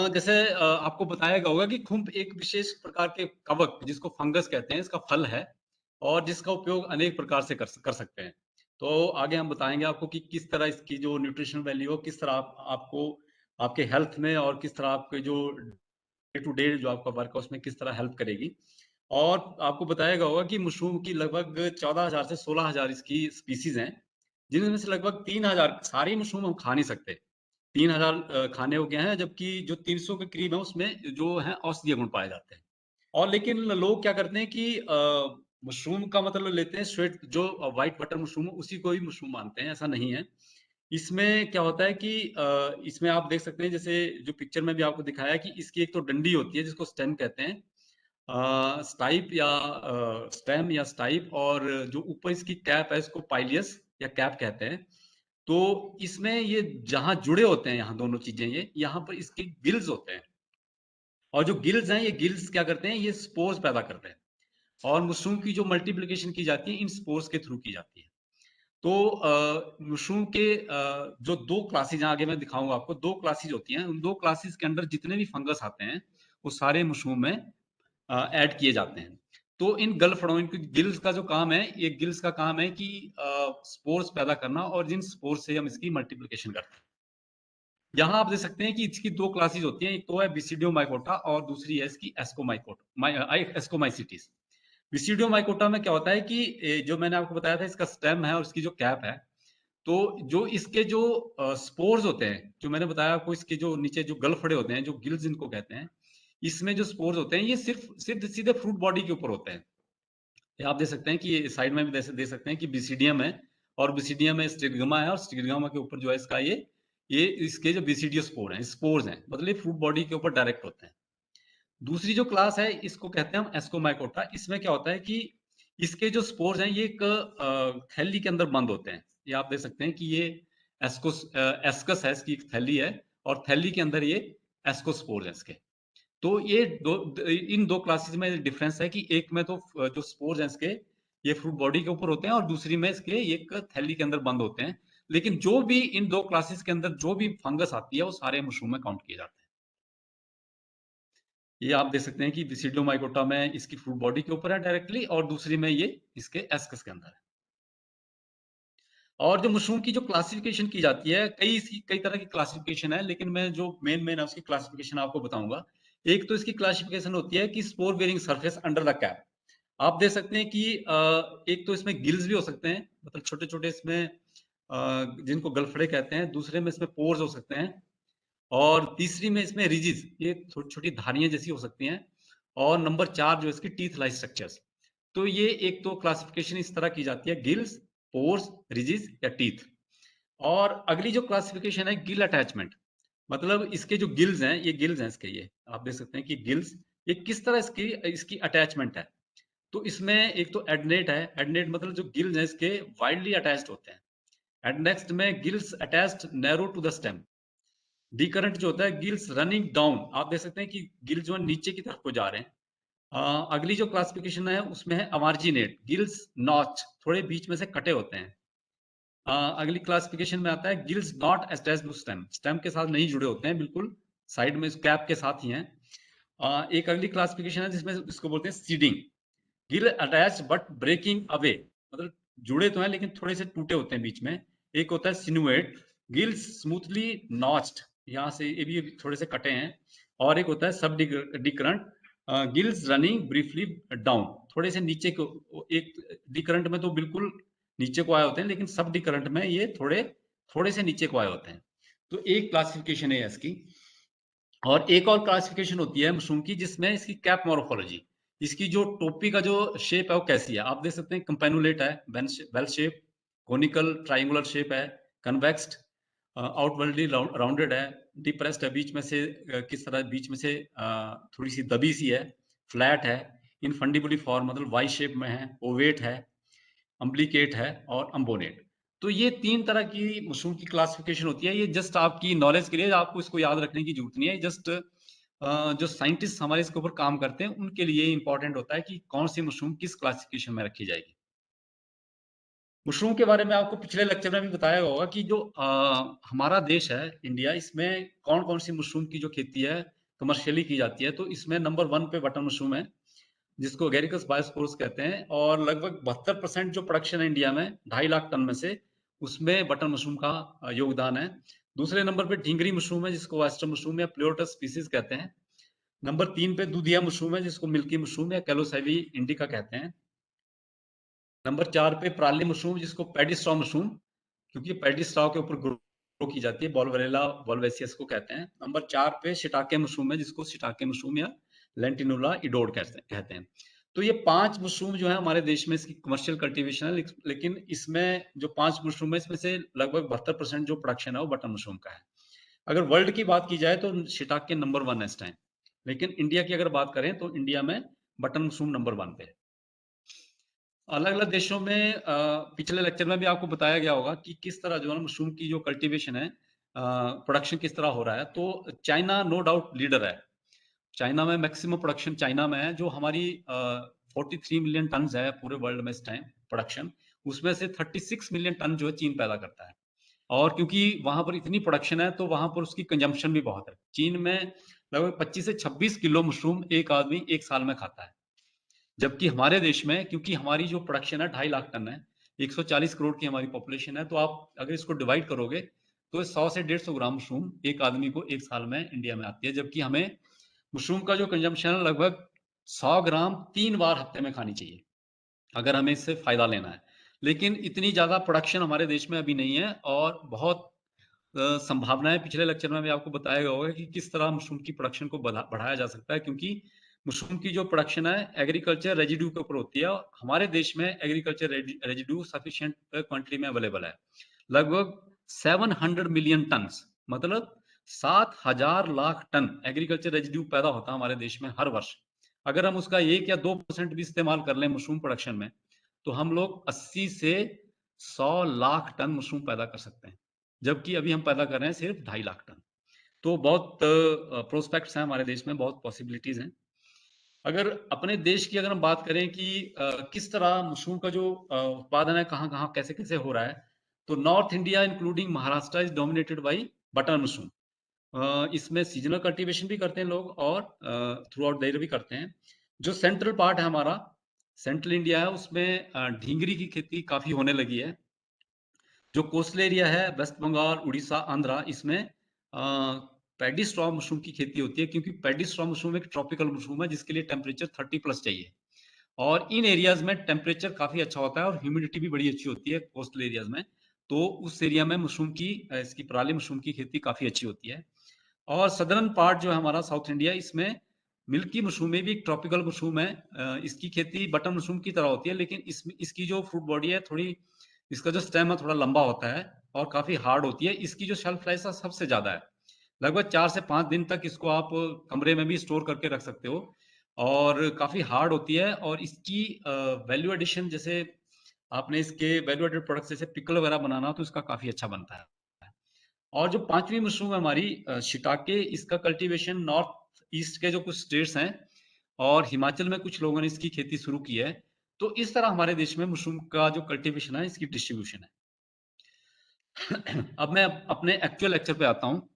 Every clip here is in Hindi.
जैसे आपको बताया गया होगा कि खुम्ब एक विशेष प्रकार के कवक जिसको फंगस कहते हैं, इसका फल है और जिसका उपयोग अनेक प्रकार से कर सकते हैं। तो आगे हम बताएँगे आपको कि किस तरह इसकी जो न्यूट्रिशनल वैल्यू हो, किस तरह आप आपको आपके हेल्थ में और किस तरह आपके जो डे टू डे जो आपका वर्क है, उसमें किस तरह हेल्प करेगी। और आपको बताया गया होगा कि मशरूम की लगभग 14,000 से 16,000 इसकी स्पीशीज़ हैं, जिनमें से लगभग 3,000 सारी मशरूम हम खा नहीं सकते। 3,000 खाने योग्य हैं, जबकि जो 300 के करीब है, उसमें जो है औषधीय गुण पाए जाते हैं। और लेकिन लोग क्या करते हैं कि मशरूम का मतलब लेते हैं स्ट्रेट जो व्हाइट बटर मशरूम है, उसी को ही मशरूम मानते हैं, ऐसा नहीं है। इसमें क्या होता है कि इसमें आप देख सकते हैं जैसे जो पिक्चर में भी आपको दिखाया है कि इसकी एक तो डंडी होती है जिसको स्टेम कहते हैं। स्टाइप या स्टेम या स्टाइप और जो ऊपर इसकी कैप है इसको पाइलियस या कैप कहते हैं। तो इसमें ये जहाँ जुड़े होते हैं यहाँ दोनों चीज़ें यहाँ पर इसके गिल्स होते हैं और जो गिल्स हैं ये गिल्स क्या करते हैं ये स्पोर्स पैदा करते हैं और मशरूम की जो मल्टीप्लिकेशन की जाती है इन स्पोर्स के थ्रू की जाती है। तो मशरूम के जो 2 क्लासेज़ हैं आगे मैं दिखाऊँगा आपको 2 क्लासेज़ होती हैं। उन 2 क्लासेज़ के अंदर जितने भी फंगस आते हैं, वो सारे मशरूम में ऐड किए जाते हैं। तो इन गलफड़ों इनकी गिल्स का जो काम है, ये गिल्स का काम है कि स्पोर्स पैदा करना और जिन स्पोर्स से हम इसकी मल्टीप्लिकेशन करते हैं। यहाँ आप देख सकते हैं कि इसकी 2 क्लासेस होती हैं, एक तो है बेसिडियोमाइकोटा और दूसरी है इसकी एस्कोमाइसिटीज़। बेसिडियोमाइकोटा में क्या होता है कि जो मैंने आपको बताया था इसका स्टेम है और इसकी जो कैप है, तो जो इसके जो स्पोर्स होते हैं, जो मैंने बताया आपको इसके जो नीचे जो गलफड़े होते हैं, जो गिल्स जिनको कहते हैं, इसमें जो स्पोर्स होते हैं, ये सिर्फ़ सिर्फ़ सीधे फ्रूट बॉडी के ऊपर होते हैं। ये आप देख सकते हैं कि ये साइड में भी जैसे देख सकते हैं कि बेसिडियम है और बेसिडियम में स्टिग्मा है और स्टिग्मा के ऊपर जो है इसका ये इसके जो बेसिडियो स्पोर्स हैं, मतलब ये फ्रूट बॉडी के ऊपर डायरेक्ट होते हैं। दूसरी जो क्लास है इसको कहते हैं हम एस्कोमाइकोटा। इसमें क्या होता है कि इसके जो स्पोर्स हैं ये एक थैली के अंदर बंद होते हैं। ये आप देख सकते हैं कि ये एस्कस है इसकी एक थैली है और थैली के अंदर ये एस्कोस्पोर्स हैं इसके। तो ये इन 2 क्लासेस में डिफरेंस है कि एक में तो जो स्पोर्स हैं इसके, ये फ्रूट बॉडी के ऊपर होते हैं और दूसरी में इसके ये एक थैली के अंदर बंद होते हैं। लेकिन जो भी इन 2 क्लासेस के अंदर जो भी फंगस आती है, वो सारे मशरूम में काउंट किए जाते हैं। ये आप देख सकते हैं कि डिसिडियोमाइकोटा में इसकी फ्रूट बॉडी के ऊपर है डायरेक्टली और दूसरी में ये इसके एस्कस के अंदर है। और जो मशरूम की जो क्लासिफिकेशन की जाती है, कई तरह की क्लासिफिकेशन है, लेकिन मैं जो मेन है उसकी क्लासिफिकेशन आपको बताऊँगा। एक तो इसकी क्लासिफिकेशन होती है कि spore bearing surface under the cap. आप देख सकते हैं कि एक तो इसमें गिल्स भी हो सकते हैं, मतलब छोटे-छोटे इसमें जिनको गलफड़े कहते हैं, दूसरे में इसमें पोर्स हो सकते हैं और तीसरी में इसमें रिजिस, ये छोटी-छोटी धारियाँ जैसी हो सकती हैं और नंबर 4 जो है इसकी टीथ लाइक स्ट्रक्चर्स। तो ये एक तो क्लासिफिकेशन इस तरह की जाती है गिल्स, पोर्स, रिजिस या टीथ। और अगली जो क्लासिफिकेशन है गिल अटैचमेंट, मतलब इसके जो गिल्स हैं, ये गिल्स हैं इसके ये। आप देख सकते हैं कि गिल्स, ये किस तरह इसकी इसकी अटैचमेंट है। तो इसमें एक तो एडनेट है, एडनेट मतलब जो गिल्स हैं इसके वाइडली अटैच्ड होते हैं। एंड नेक्स्ट में gills attached narrow to the stem. Decurrent जो होता है गिल्स रनिंग डाउन, आप देख सकते हैं कि गिल्स जो है नीचे की तरफ को जा रहे हैं। अगली जो क्लासिफिकेशन है उसमें है अमार्जिनेट, गिल्स नॉच, थोड़े बीच में से कटे होते हैं। अगली क्लासिफिकेशन में आता है gills not attached to stem, stem के साथ नहीं जुड़े होते हैं, बिल्कुल साइड में इस कैप के साथ ही हैं। एक अगली क्लासिफिकेशन है जिसमें इसको बोलते हैं seceding, gill attach but breaking away, मतलब जुड़े तो हैं लेकिन थोड़े से टूटे होते हैं बीच में। एक होता है सिनुएट, गिल्स स्मूथली नॉच्ड, यहाँ से ये भी थोड़े से कटे हैं। और एक होता है सब डिकरंट, गिल्स रनिंग ब्रीफली डाउन, थोड़े से नीचे को। एक डिकरंट में तो बिल्कुल नीचे को आए होते हैं, लेकिन सब डिकरंट में ये थोड़े थोड़े से नीचे को आए होते हैं। तो एक क्लासिफिकेशन है इसकी। और एक और क्लासिफिकेशन होती है मशरूम की जिसमें इसकी कैप मॉर्फोलॉजी, इसकी जो टोपी का जो शेप है वो कैसी है। आप देख सकते हैं कैम्पेनुलेट है, bell shape, conical triangular shape है, कन्वेक्स्ड, आउटवर्डली राउंडेड है, डिप्रेस्ड है बीच में से, किस तरह बीच में से थोड़ी सी दबी सी है, फ्लैट है, इनफंडिबुली फॉर्म मतलब वाई शेप में है, ओवेट है, अम्प्लीकेट है और अम्बोनेट। तो ये 3 तरह की मशरूम की क्लासिफिकेशन होती है। ये जस्ट आपकी नॉलेज के लिए, आपको इसको याद रखने की ज़रूरत नहीं है। जस्ट जो साइंटिस्ट हमारे इसके ऊपर काम करते हैं, उनके लिए इम्पोर्टेंट होता है कि कौन-सी मशरूम किस क्लासिफिकेशन में रखी जाएगी। मशरूम के बारे में आपको पिछले लेक्चर में भी बताया होगा कि जो हमारा देश है इंडिया, इसमें कौन-कौन सी मशरूम की जो खेती है कमर्शियली की जाती है। तो इसमें नंबर 1 पे बटन मशरूम है, जिसको एगेरिकस बायोस्पोर्स कहते हैं, और लगभग 72% जो प्रोडक्शन है इंडिया में 2.5 लाख टन में से, उसमें बटन मशरूम का योगदान है। दूसरे नंबर पे ढींगरी मशरूम है, जिसको वेस्टर्न मशरूम या प्लेयोरटस स्पीसीज कहते हैं। नंबर 3 पे दूधिया मशरूम है, जिसको मिल्की मशरूम या कैलोसाइवी इंडिका कहते हैं। नंबर 4 पे पराली मशरूम, जिसको पैडी स्ट्रॉ मशरूम, क्योंकि पैडी स्ट्रॉ के ऊपर ग्रो की जाती है, बॉलवेरेला बॉलवेसियस को कहते हैं। नंबर 4 पे शिटाके मशरूम है, जिसको शिटाके मशरूम या लेंटिनुला इडोड कहते हैं। तो ये 5 मशरूम जो है हमारे देश में इसकी कमर्शियल कल्टीवेशन है, लेकिन इसमें जो 5 मशरूम है, इसमें से लगभग 72% जो प्रोडक्शन है वो बटन मशरूम का है। अगर वर्ल्ड की बात की जाए तो शिटाके नंबर 1 है इस टाइम, लेकिन इंडिया की अगर बात करें तो इंडिया में बटन मशरूम नंबर 1 पे है। अलग-अलग देशों में पिछले लेक्चर में भी आपको बताया गया होगा कि किस तरह जो है ना मशरूम की जो कल्टीवेशन है, प्रोडक्शन किस तरह हो रहा है। तो चाइना नो डाउट लीडर है। चाइना में मैक्सिमम प्रोडक्शन चाइना में है, जो हमारी 43 मिलियन टन्स है पूरे वर्ल्ड में इस टाइम प्रोडक्शन। उसमें से 36 मिलियन टन जो है चीन पैदा करता है। और क्योंकि वहां पर इतनी प्रोडक्शन है तो वहां पर उसकी कंजम्पशन भी बहुत है। चीन में लगभग 25 से 26 किलो मशरूम एक आदमी एक साल में खाता है। जबकि हमारे देश में, क्योंकि हमारी जो प्रोडक्शन है 2.5 लाख टन है, 140 करोड़ की हमारी पॉपुलेशन है, तो आप अगर इसको डिवाइड करोगे तो 100 से 150 ग्राम मशरूम एक आदमी को एक साल में इंडिया में आती है। जबकि हमें मशरूम का जो कंजम्पशन है लगभग 100 ग्राम 3 बार हफ्ते में खानी चाहिए, अगर हमें इससे फायदा लेना है। लेकिन इतनी ज्यादा प्रोडक्शन हमारे देश में अभी नहीं है, और बहुत संभावनाएं पिछले लेक्चर में भी आपको बताया गया होगा कि किस तरह मशरूम की प्रोडक्शन को बढ़ाया जा सकता है, क्योंकि मशरूम की जो प्रोडक्शन है एग्रीकल्चर रेजिड्यू के ऊपर होती है, और हमारे देश में एग्रीकल्चर रेजिड्यू सफिशिएंट क्वांटिटी में अवेलेबल है। लगभग 700 मिलियन टन, मतलब 7,000 लाख टन एग्रीकल्चर रेजिड्यू पैदा होता है हमारे देश में हर वर्ष। अगर हम उसका 1 या 2% भी इस्तेमाल कर लें मशरूम प्रोडक्शन में, तो हम लोग 80 से 100 लाख टन मशरूम पैदा कर सकते हैं। जबकि अभी हम पैदा कर रहे हैं सिर्फ 2.5 लाख टन। तो बहुत प्रोस्पेक्ट्स हैं हमारे देश में, बहुत पॉसिबिलिटीज हैं। अगर अपने देश की अगर हम बात करें कि किस तरह मशरूम का जो उत्पादन है कहाँ कहाँ कैसे कैसे हो रहा है, तो north India including Maharashtra is dominated by button mushroom. इसमें सीजनल कल्टीवेशन भी करते हैं लोग, और थ्रू आउट द ईयर भी करते हैं। जो सेंट्रल पार्ट है हमारा, सेंट्रल इंडिया है, उसमें ढींगरी की खेती काफी होने लगी है। जो कोस्टल एरिया है वेस्ट बंगाल, उड़ीसा, आंध्रा, इसमें पैडी स्ट्रॉ मशरूम की खेती होती है, क्योंकि पैडी स्ट्रॉ मशरूम एक ट्रॉपिकल मशरूम है जिसके लिए टेम्परेचर 30 प्लस चाहिए। और इन एरियाज में टेम्परेचर काफी अच्छा होता है और ह्यूमिडिटी भी बड़ी अच्छी होती है कोस्टल एरियाज में। तो उस एरिया में मशरूम की इसकी पराली मशरूम की खेती काफी अच्छी होती है। और सदर्न पार्ट जो है हमारा साउथ इंडिया, इसमें मिल्की मशरूम में भी एक ट्रॉपिकल मशरूम है। इसकी खेती बटन मशरूम की तरह होती है, लेकिन इसकी जो फ्रूट बॉडी है थोड़ी, इसका जो स्टेम है थोड़ा लंबा होता है और काफी हार्ड होती है। इसकी जो शेल्फ लाइफ है सबसे ज्यादा है, लगभग 4 से 5 दिन तक इसको आप कमरे में भी स्टोर करके रख सकते हो, और काफी हार्ड होती है। और इसकी वैल्यू एडिशन, जैसे आपने इसके वैल्यू एडेड प्रोडक्ट जैसे पिकल वगैरह बनाना हो तो इसका काफी अच्छा बनता है। और जो 5वीं मशरूम है हमारी शिटाके, इसका कल्टीवेशन नॉर्थ ईस्ट के जो कुछ स्टेट्स हैं और हिमाचल में कुछ लोगों ने इसकी खेती शुरू की है। तो इस तरह हमारे देश में मशरूम का जो कल्टीवेशन है, इसकी डिस्ट्रीब्यूशन है। अब मैं अपने एक्चुअल लेक्चर पे आता हूँ।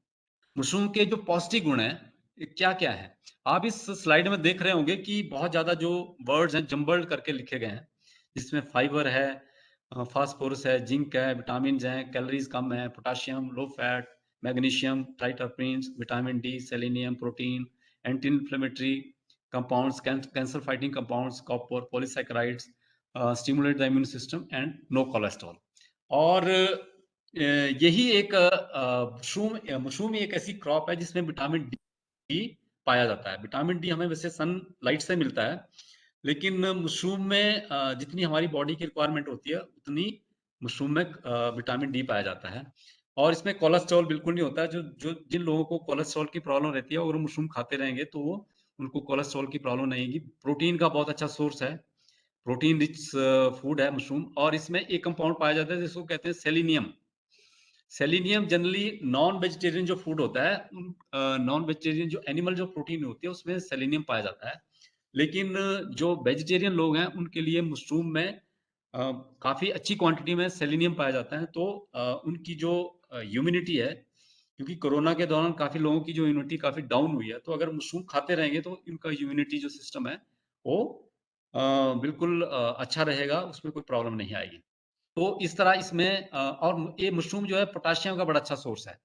मशरूम के जो पौष्टिक गुण हैं क्या क्या है, आप इस स्लाइड में देख रहे होंगे कि बहुत ज्यादा जो वर्ड्स हैं जम्बल्ड करके लिखे गए हैं, जिसमें फाइबर है, फास्फोरस है, जिंक है, विटामिन हैं, कैलोरीज कम है, potassium, low fat, magnesium, triterpenes, vitamin D, selenium, protein, anti inflammatory compounds, cancer fighting compounds, copper, polysaccharides, stimulate the immune system and no cholesterol. और यही एक मशरूम ही एक ऐसी क्रॉप है जिसमें विटामिन डी पाया जाता है। विटामिन डी हमें वैसे सनलाइट से मिलता है, लेकिन मशरूम में जितनी हमारी बॉडी की रिक्वायरमेंट होती है उतनी मशरूम में विटामिन डी पाया जाता है। और इसमें कोलेस्ट्रॉल बिल्कुल नहीं होता है। जो जो जिन लोगों को कोलेस्ट्रॉल की प्रॉब्लम रहती है, अगर मशरूम खाते रहेंगे तो वो उनको कोलेस्ट्रॉल की प्रॉब्लम नहीं होगी। प्रोटीन का बहुत अच्छा सोर्स है, प्रोटीन रिच फूड है मशरूम। और इसमें एक कंपाउंड पाया जाता है जिसको कहते हैं selenium. Selenium generally non vegetarian जो फूड होता है, नॉन वेजिटेरियन जो एनिमल जो प्रोटीन होती है उसमें सेलिनियम पाया जाता है। लेकिन जो वेजिटेरियन लोग हैं उनके लिए मशरूम में काफ़ी अच्छी क्वांटिटी में सेलेनियम पाया जाता है, तो उनकी जो इम्यूनिटी है, क्योंकि कोरोना के दौरान काफ़ी लोगों की जो इम्यूनिटी काफ़ी डाउन हुई है, तो अगर मशरूम खाते रहेंगे तो इनका इम्यूनिटी जो सिस्टम है, वो बिल्कुल अच्छा रहेगा, उसमें कोई प्रॉब्लम नहीं आएगी। तो इस तरह इसमें और ये मशरूम जो है पोटेशियम का बड़ा अच्छा सोर्स है।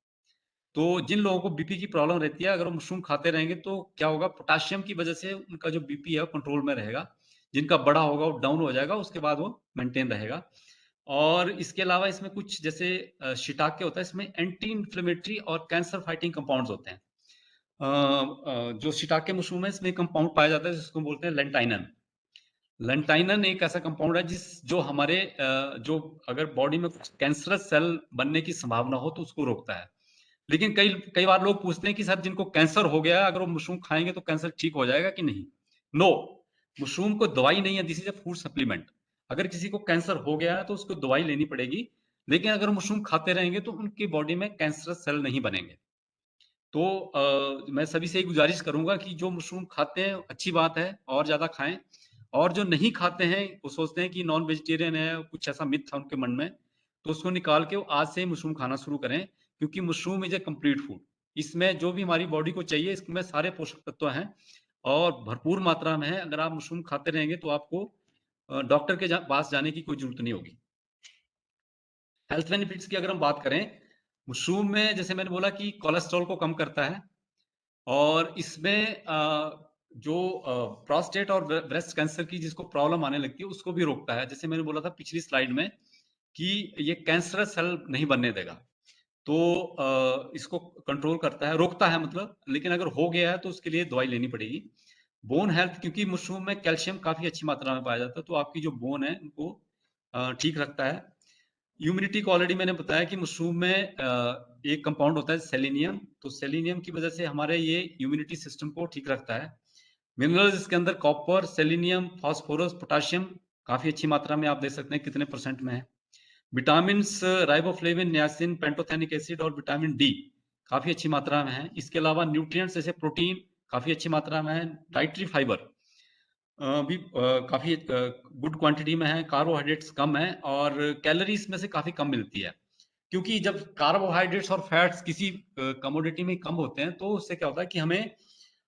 तो जिन लोगों को बीपी की प्रॉब्लम रहती है, अगर वो मशरूम खाते रहेंगे तो क्या होगा, पोटेशियम की वजह से उनका जो बीपी है वो कंट्रोल में रहेगा। जिनका बड़ा होगा वो डाउन हो जाएगा, उसके बाद वो मेंटेन रहेगा। और इसके अलावा इसमें कुछ जैसे शिइटाके होता है, इसमें एंटी इन्फ्लेमेटरी और कैंसर फाइटिंग कंपाउंड्स होते हैं। जो शिइटाके मशरूम है, इसमें कंपाउंड पाया जाता है जिसको बोलते हैं लेंटाइनन। लेंटाइनन एक ऐसा कंपाउंड है जो हमारे जो अगर बॉडी में कुछ कैंसरस सेल बनने की संभावना हो तो उसको रोकता है। लेकिन कई कई बार लोग पूछते हैं कि सर जिनको कैंसर हो गया है, अगर वो मशरूम खाएँगे तो कैंसर ठीक हो जाएगा कि नहीं? नो, मशरूम को दवाई नहीं है, this is a food supplement. अगर किसी को कैंसर हो गया है तो उसको दवाई लेनी पड़ेगी, लेकिन अगर मशरूम खाते रहेंगे तो उनकी बॉडी में कैंसरस सेल नहीं बनेंगे। तो मैं सभी से एक गुज़ारिश करूँगा कि जो मशरूम खाते हैं अच्छी बात है और ज़्यादा खाएँ, और जो नहीं खाते हैं, वो सोचते हैं कि नॉन वेजिटेरियन है, कुछ ऐसा मिथ था उनके मन में, तो उसको निकाल के वो आज से ही मशरूम खाना शुरू करें, क्योंकि mushroom is a complete food. इसमें जो भी हमारी बॉडी को चाहिए, इसमें सारे पोषक तत्व हैं और भरपूर मात्रा में हैं। अगर आप मशरूम खाते रहेंगे तो आपको डॉक्टर के पास जाने की कोई ज़रूरत नहीं होगी। हेल्थ बेनिफिट्स की अगर हम बात करें, मशरूम में जैसे मैंने बोला कि कोलेस्ट्रॉल को कम करता है, और इसमें जो प्रोस्टेट और ब्रेस्ट कैंसर की जिसको प्रॉब्लम आने लगती है, उसको भी रोकता है। जैसे मैंने बोला था पिछली स्लाइड में कि ये कैंसरस सेल नहीं बनने देगा। तो इसको कंट्रोल करता है, रोकता है मतलब, लेकिन अगर हो गया है तो उसके लिए दवाई लेनी पड़ेगी। बोन हेल्थ, क्योंकि मशरूम में कैल्शियम काफ़ी अच्छी मात्रा में पाया जाता है, तो आपकी जो बोन है उनको ठीक रखता है। ह्यूमिडिटी को ऑलरेडी मैंने बताया कि मशरूम में एक कंपाउंड होता है सेलेनियम, तो सेलेनियम की वजह से हमारे ये इम्यूनिटी सिस्टम को ठीक रखता है। मिनरल्स इसके अंदर कॉपर, सेलेनियम, फास्फोरस, पोटेशियम काफ़ी अच्छी मात्रा में आप देख सकते हैं कितने परसेंट में है। Vitamins riboflavin, niacin, pantothenic acid और विटामिन डी काफ़ी अच्छी मात्रा में है। इसके अलावा न्यूट्रिएंट्स जैसे प्रोटीन काफ़ी अच्छी मात्रा में है। डाइटरी फाइबर भी काफ़ी गुड क्वांटिटी में है, कार्बोहाइड्रेट्स कम है और कैलोरीज़ में से काफ़ी कम मिलती है। क्योंकि जब कार्बोहाइड्रेट्स और फैट्स किसी कमोडिटी में कम होते हैं, तो उससे क्या होता है कि हमें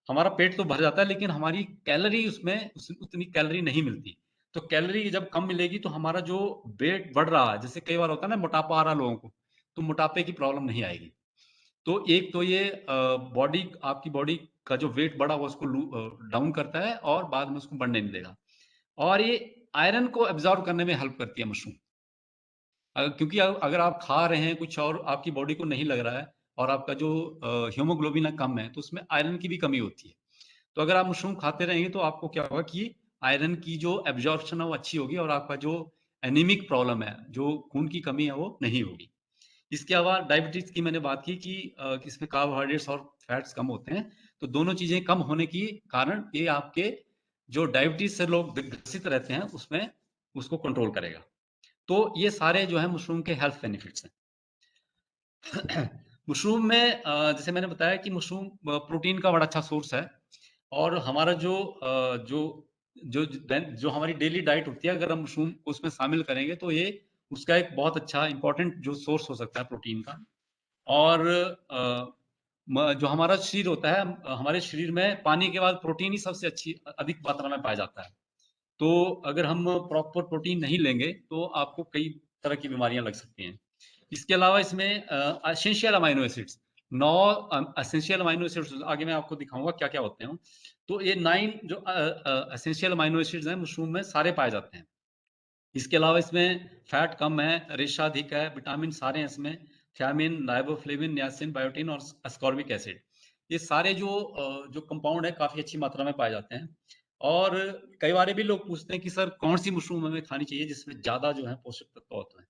हमारा पेट तो भर जाता है, लेकिन हमारी कैलोरी उसमें उतनी कैलोरी नहीं मिलती। तो कैलोरी जब कम मिलेगी तो हमारा जो वेट बढ़ रहा है, जैसे कई बार होता है ना मोटापा आ रहा है लोगों को, तो मोटापे की प्रॉब्लम नहीं आएगी। तो एक तो ये बॉडी, आपकी बॉडी का जो वेट बढ़ा हुआ उसको डाउन करता है और बाद में उसको बढ़ने नहीं देगा। और ये आयरन को एब्ज़ॉर्ब करने में हेल्प करती है मशरूम। क्योंकि अगर आप खा रहे हैं कुछ और आपकी बॉडी को नहीं लग रहा है और आपका जो हीमोग्लोबिन है कम है, तो उसमें आयरन की भी कमी होती है। तो अगर आप मशरूम खाते रहेंगे तो आपको क्या होगा कि आयरन की जो एब्ज़ॉर्प्शन है वो अच्छी होगी और आपका जो एनीमिक प्रॉब्लम है, जो खून की कमी है वो नहीं होगी। इसके अलावा डायबिटीज़ की मैंने बात की कि इसमें कार्बोहाइड्रेट्स और फैट्स कम होते हैं, तो दोनों चीज़ें कम होने की कारण ये आपके जो डायबिटीज़ से लोग ग्रसित रहते हैं, उसमें उसको कंट्रोल करेगा। तो ये सारे जो हैं मशरूम के हेल्थ बेनिफिट्स हैं। मशरूम में जैसे मैंने बताया कि मशरूम प्रोटीन का बड़ा अच्छा सोर्स है और हमारा जो जो हमारी डेली डाइट होती है, अगर हम मशरूम को उसमें शामिल करेंगे तो ये उसका एक बहुत अच्छा इम्पोर्टेंट जो सोर्स हो सकता है प्रोटीन का। और जो हमारा शरीर होता है, हमारे शरीर में पानी के बाद प्रोटीन ही सबसे अधिक मात्रा में पाया जाता है। तो अगर हम प्रॉपर प्रोटीन नहीं लेंगे तो आपको कई तरह की बीमारियां लग सकती हैं। इसके अलावा इसमें essential amino acids, 9 essential amino acids आगे मैं आपको दिखाऊंगा क्या क्या होते हैं। तो ये 9 जो एसेंशियल अमाइनो एसिड्स हैं मशरूम में सारे पाए जाते हैं। इसके अलावा इसमें फैट कम है, रेशा अधिक है, विटामिन सारे हैं इसमें, थियामिन, राइबोफ्लेविन, नियासिन, बायोटिन और एस्कॉर्बिक एसिड। ये सारे जो कंपाउंड है काफ़ी अच्छी मात्रा में पाए जाते हैं। और कई बार ये भी लोग पूछते हैं कि सर कौन-सी मशरूम हमें खानी चाहिए जिसमें ज़्यादा जो है पोषक तत्व होते हैं।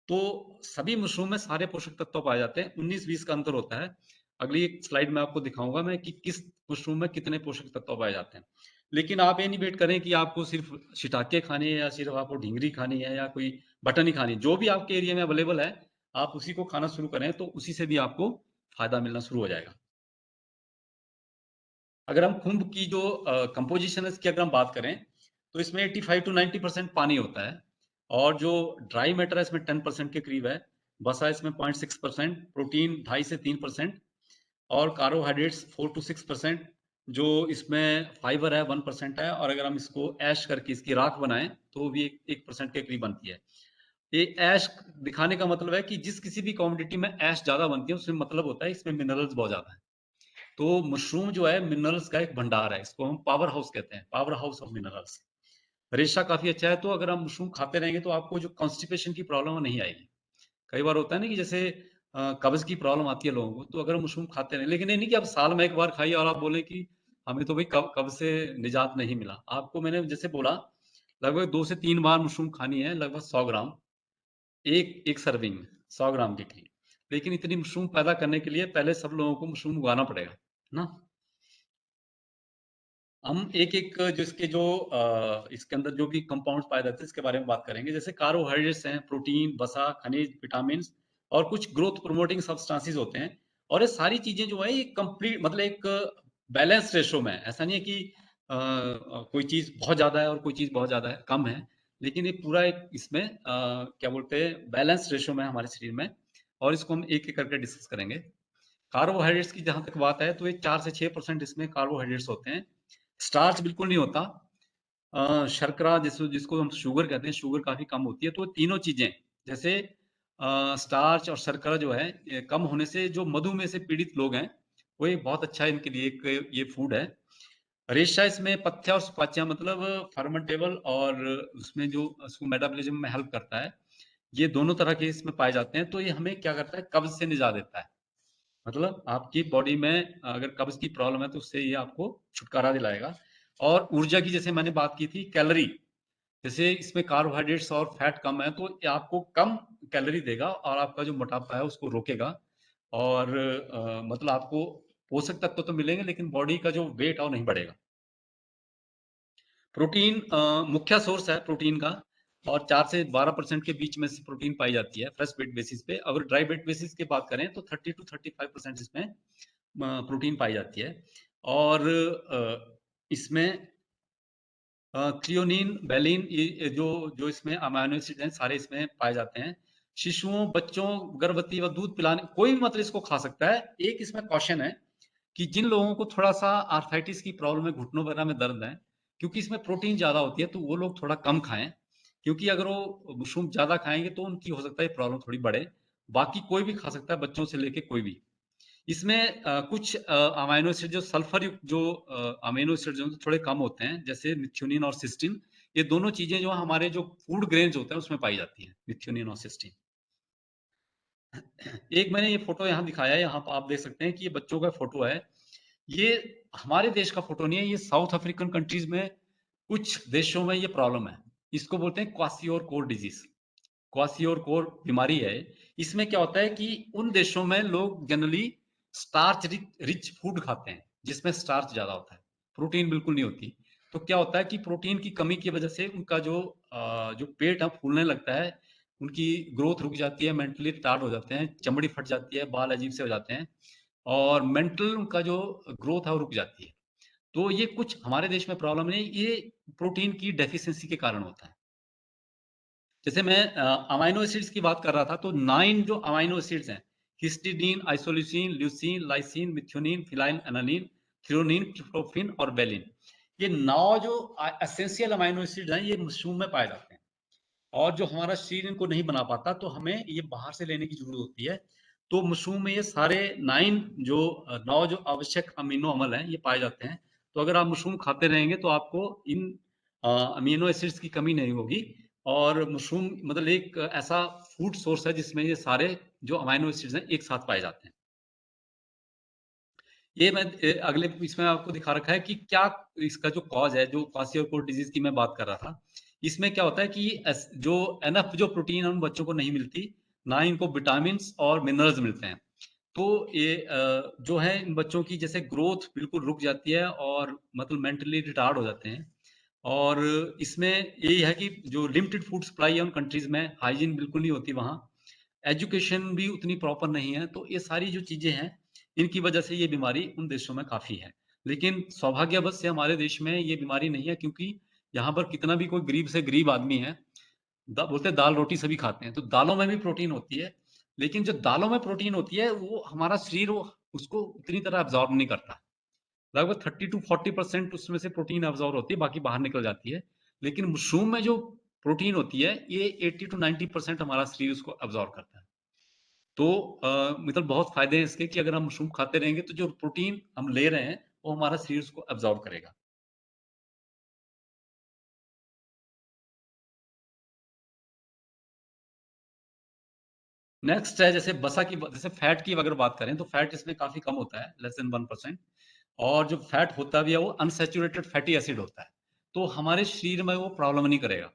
तो सभी मशरूम में सारे पोषक तत्व पाए जाते हैं, 19-20 का अंतर होता है। अगली एक स्लाइड में आपको दिखाऊँगा मैं कि किस मशरूम में कितने पोषक तत्व पाए जाते हैं। लेकिन आप ये नहीं वेट करें कि आपको सिर्फ़ शिटाके खाने हैं या सिर्फ़ आपको ढींगरी खानी है या कोई बटन ही खानी है। जो भी आपके एरिया में अवेलेबल है, आप उसी को खाना शुरू करें, तो उसी से भी आपको फ़ायदा मिलना शुरू हो जाएगा। अगर हम खुम्ब की जो कंपोज़िशन है इसकी अगर हम बात करें, तो इसमें 85 टू 90% पानी होता है। और जो ड्राई मैटर है इसमें 10% के करीब है, वसा इसमें 0.6%, प्रोटीन 2.5 से 3% और कार्बोहाइड्रेट्स 4 to 6%, जो इसमें फाइबर है 1% है, और अगर हम इसको ऐश करके इसकी राख बनाएं तो भी 1% के करीब बनती है। ये ऐश दिखाने का मतलब है कि जिस किसी भी कमोडिटी में ऐश ज्यादा बनती है उसमें मतलब होता है इसमें मिनरल्स बहुत ज्यादा है। तो मशरूम जो है मिनरल्स का एक भंडार है, इसको हम पावर हाउस कहते हैं, पावर हाउस ऑफ मिनरल्स। रेशा काफी अच्छा है, तो अगर हम मशरूम खाते रहेंगे तो आपको जो कॉन्स्टिपेशन की प्रॉब्लम नहीं आएगी। कई बार होता है ना कि जैसे कब्ज की प्रॉब्लम आती है लोगों को, तो अगर मशरूम खाते रहें, लेकिन ये नहीं कि आप साल में एक बार खाइए और आप बोले कि हमें तो भाई कब्ज से निजात नहीं मिला। आपको मैंने जैसे बोला लगभग 2 से 3 बार मशरूम खानी है, लगभग 100 ग्राम एक सर्विंग में, 100 ग्राम के करीब। लेकिन इतनी मशरूम पैदा करने के लिए पहले सब लोगों को मशरूम उगाना पड़ेगा ना। हम एक-एक जो इसके जो इसके अंदर जो भी कंपाउंड्स पाए जाते हैं इसके बारे में बात करेंगे। जैसे कार्बोहाइड्रेट्स हैं, प्रोटीन, वसा, खनिज, विटामिन्स और कुछ ग्रोथ प्रोमोटिंग सब्सटेंसेस होते हैं। और ये सारी चीजें जो है ये कंप्लीट मतलब एक बैलेंस रेशो में है। ऐसा नहीं है कि कोई चीज बहुत ज्यादा है और कोई चीज बहुत ज्यादा है, कम है। लेकिन ये पूरा एक इसमें क्या बोलते हैं बैलेंस रेशो में है हमारे शरीर में। और इसको हम एक-एक करके डिस्कस करेंगे। कार्बोहाइड्रेट्स की जहां तक बात है तो ये 4 से 6% इसमें कार्बोहाइड्रेट्स होते हैं। स्टार्च बिल्कुल नहीं होता। शर्करा जिसको हम शुगर कहते हैं, शुगर काफी कम होती है। तो तीनों चीजें जैसे स्टार्च और शर्करा जो है कम होने से जो मधुमेह से पीड़ित लोग हैं वो ये बहुत अच्छा है इनके लिए एक ये फूड है। रेशा इसमें पथ्य और सुपाच्य मतलब फर्मेंटेबल और उसमें जो उसको मेटाबॉलिज्म में हेल्प करता है, ये दोनों तरह के इसमें पाए जाते हैं। तो ये हमें क्या करता है, कब्ज से निजात देता है। मतलब आपकी बॉडी में अगर कब्ज की प्रॉब्लम है तो उससे ये आपको छुटकारा दिलाएगा। और ऊर्जा की जैसे मैंने बात की थी, कैलोरी, जैसे इसमें कार्बोहाइड्रेट्स और फैट कम है तो ये आपको कम कैलोरी देगा और आपका जो मोटापा है उसको रोकेगा। और मतलब आपको पोषक तत्व तो मिलेंगे लेकिन बॉडी का जो वेट है वो नहीं बढ़ेगा। प्रोटीन मुख्य सोर्स है प्रोटीन का, और 4 से 12% के बीच में से प्रोटीन पाई जाती है फ्रेश वेट बेसिस पे। अगर ड्राई वेट बेसिस की बात करें तो 30 to 35% इसमें प्रोटीन पाई जाती है। और इसमें थ्रियोनिन, वेलिन, ये जो जो इसमें अमाइनो एसिड हैं सारे इसमें पाए जाते हैं। शिशुओं, बच्चों, गर्भवती व दूध पिलाने कोई भी मतलब इसको खा सकता है। एक इसमें कॉशन है कि जिन लोगों को थोड़ा-सा आर्थराइटिस की प्रॉब्लम है, घुटनों वगैरह में दर्द है, क्योंकि इसमें प्रोटीन ज़्यादा होती है, तो वो लोग थोड़ा कम खाएँ। क्योंकि अगर वो मशरूम ज़्यादा खाएँगे, तो उनकी हो सकता है प्रॉब्लम थोड़ी बढ़े। बाकी कोई भी खा सकता है, बच्चों से लेके कोई भी। इसमें कुछ अमाइनो एसिड जो सल्फर युक्त जो अमीनो एसिड जो थोड़े कम होते हैं, जैसे मिथ्योनिन और सिस्टीन, ये दोनों चीज़ें जो हमारे जो फूड ग्रेन्स होते हैं, उसमें पाई जाती हैं, मिथ्योनिन और सिस्टीन। एक मैंने ये फ़ोटो यहाँ दिखाया है, यहाँ पे आप देख सकते हैं कि ये बच्चों का फ़ोटो है। ये हमारे देश का फोटो नहीं है, ये साउथ अफ्रीकन कंट्रीज में कुछ देशों में ये प्रॉब्लम है। इसको बोलते हैं क्वासियोर कोर डिजीज। क्वासियोर कोर बीमारी है। इसमें क्या होता है कि उन देशों में लोग जनरली स्टार्च रिच फूड खाते हैं जिसमें स्टार्च ज्यादा होता है, प्रोटीन बिल्कुल नहीं होती। तो क्या होता है कि प्रोटीन की कमी की वजह से उनका जो पेट है फूलने लगता है, उनकी ग्रोथ रुक जाती है, मेंटली रिटार्ड हो जाते हैं, चमड़ी फट जाती है, बाल अजीब से हो जाते हैं और मेंटल उनका जो ग्रोथ है वो रुक जाती है। तो ये कुछ हमारे देश में प्रॉब्लम नहीं, ये प्रोटीन की डेफिशिएंसी के कारण होता है। जैसे मैं अमाइनो एसिड्स की बात कर रहा था, तो 9 जो अमाइनो एसिड्स हैं, histidine, isoleucine, leucine, lysine, methionine, phenyl alanine, threonine, tryptophan और वेलिन। ये 9 जो एसेंशियल अमाइनो एसिड्स हैं, ये मशरूम में पाए जाते हैं। और जो हमारा शरीर इनको नहीं बना पाता, तो हमें ये बाहर से लेने की जरूरत होती है। तो मशरूम में ये सारे 9 जो 9 जो आवश्यक अमीनो अम्ल हैं, ये पाए जाते हैं। तो अगर आप मशरूम खाते रहेंगे तो आपको इन अमीनो एसिड्स की कमी नहीं होगी। और मशरूम मतलब एक ऐसा फूड सोर्स है जिसमें ये सारे जो अमीनो एसिड्स हैं एक साथ पाए जाते हैं। ये मैं अगले इसमें आपको दिखा रखा है कि क्या इसका जो कॉज है, जो क्वासियोकोर डिजीज की मैं बात कर रहा था, इसमें क्या होता है कि जो एनफ जो प्रोटीन है उन बच्चों को नहीं मिलती, ना ही इनको विटामिन और मिनरल्स मिलते हैं। तो ये जो है इन बच्चों की जैसे ग्रोथ बिल्कुल रुक जाती है और मतलब मेंटली रिटार्ड हो जाते हैं। और इसमें यही है कि जो लिमिटेड फूड सप्लाई है उन कंट्रीज में, हाइजीन बिल्कुल नहीं होती वहाँ, एजुकेशन भी उतनी प्रॉपर नहीं है। तो ये सारी जो चीज़ें हैं, इनकी वजह से ये बीमारी उन देशों में काफ़ी है। लेकिन सौभाग्यवश से हमारे देश में ये बीमारी नहीं है, क्योंकि यहाँ पर कितना भी कोई गरीब से गरीब आदमी है, बोलते हैं दाल रोटी सभी खाते हैं, तो दालों में भी प्रोटीन होती है, लेकिन जो दालों में प्रोटीन होती है वो हमारा शरीर वो उसको उतनी तरह अब्जॉर्ब नहीं करता। लगभग 30 टू 40% उसमें से प्रोटीन अब्जॉर्ब होती है, बाकी बाहर निकल जाती है। लेकिन मशरूम में जो प्रोटीन होती है, ये 80 टू 90% हमारा शरीर उसको अब्जॉर्ब करता है। तो मतलब बहुत फ़ायदे हैं इसके कि अगर हम मशरूम खाते रहेंगे, तो जो प्रोटीन हम ले रहे हैं, वो हमारा शरीर उसको अब्जॉर्ब करेगा। नेक्स्ट है जैसे जैसे फैट की अगर बात करें, तो फैट इसमें काफ़ी कम होता है, लेस देन 1%। और जो फैट होता भी है, वो अनसैचुरेटेड फैटी एसिड होता है। तो हमारे शरीर में वो प्रॉब्लम नहीं करेगा।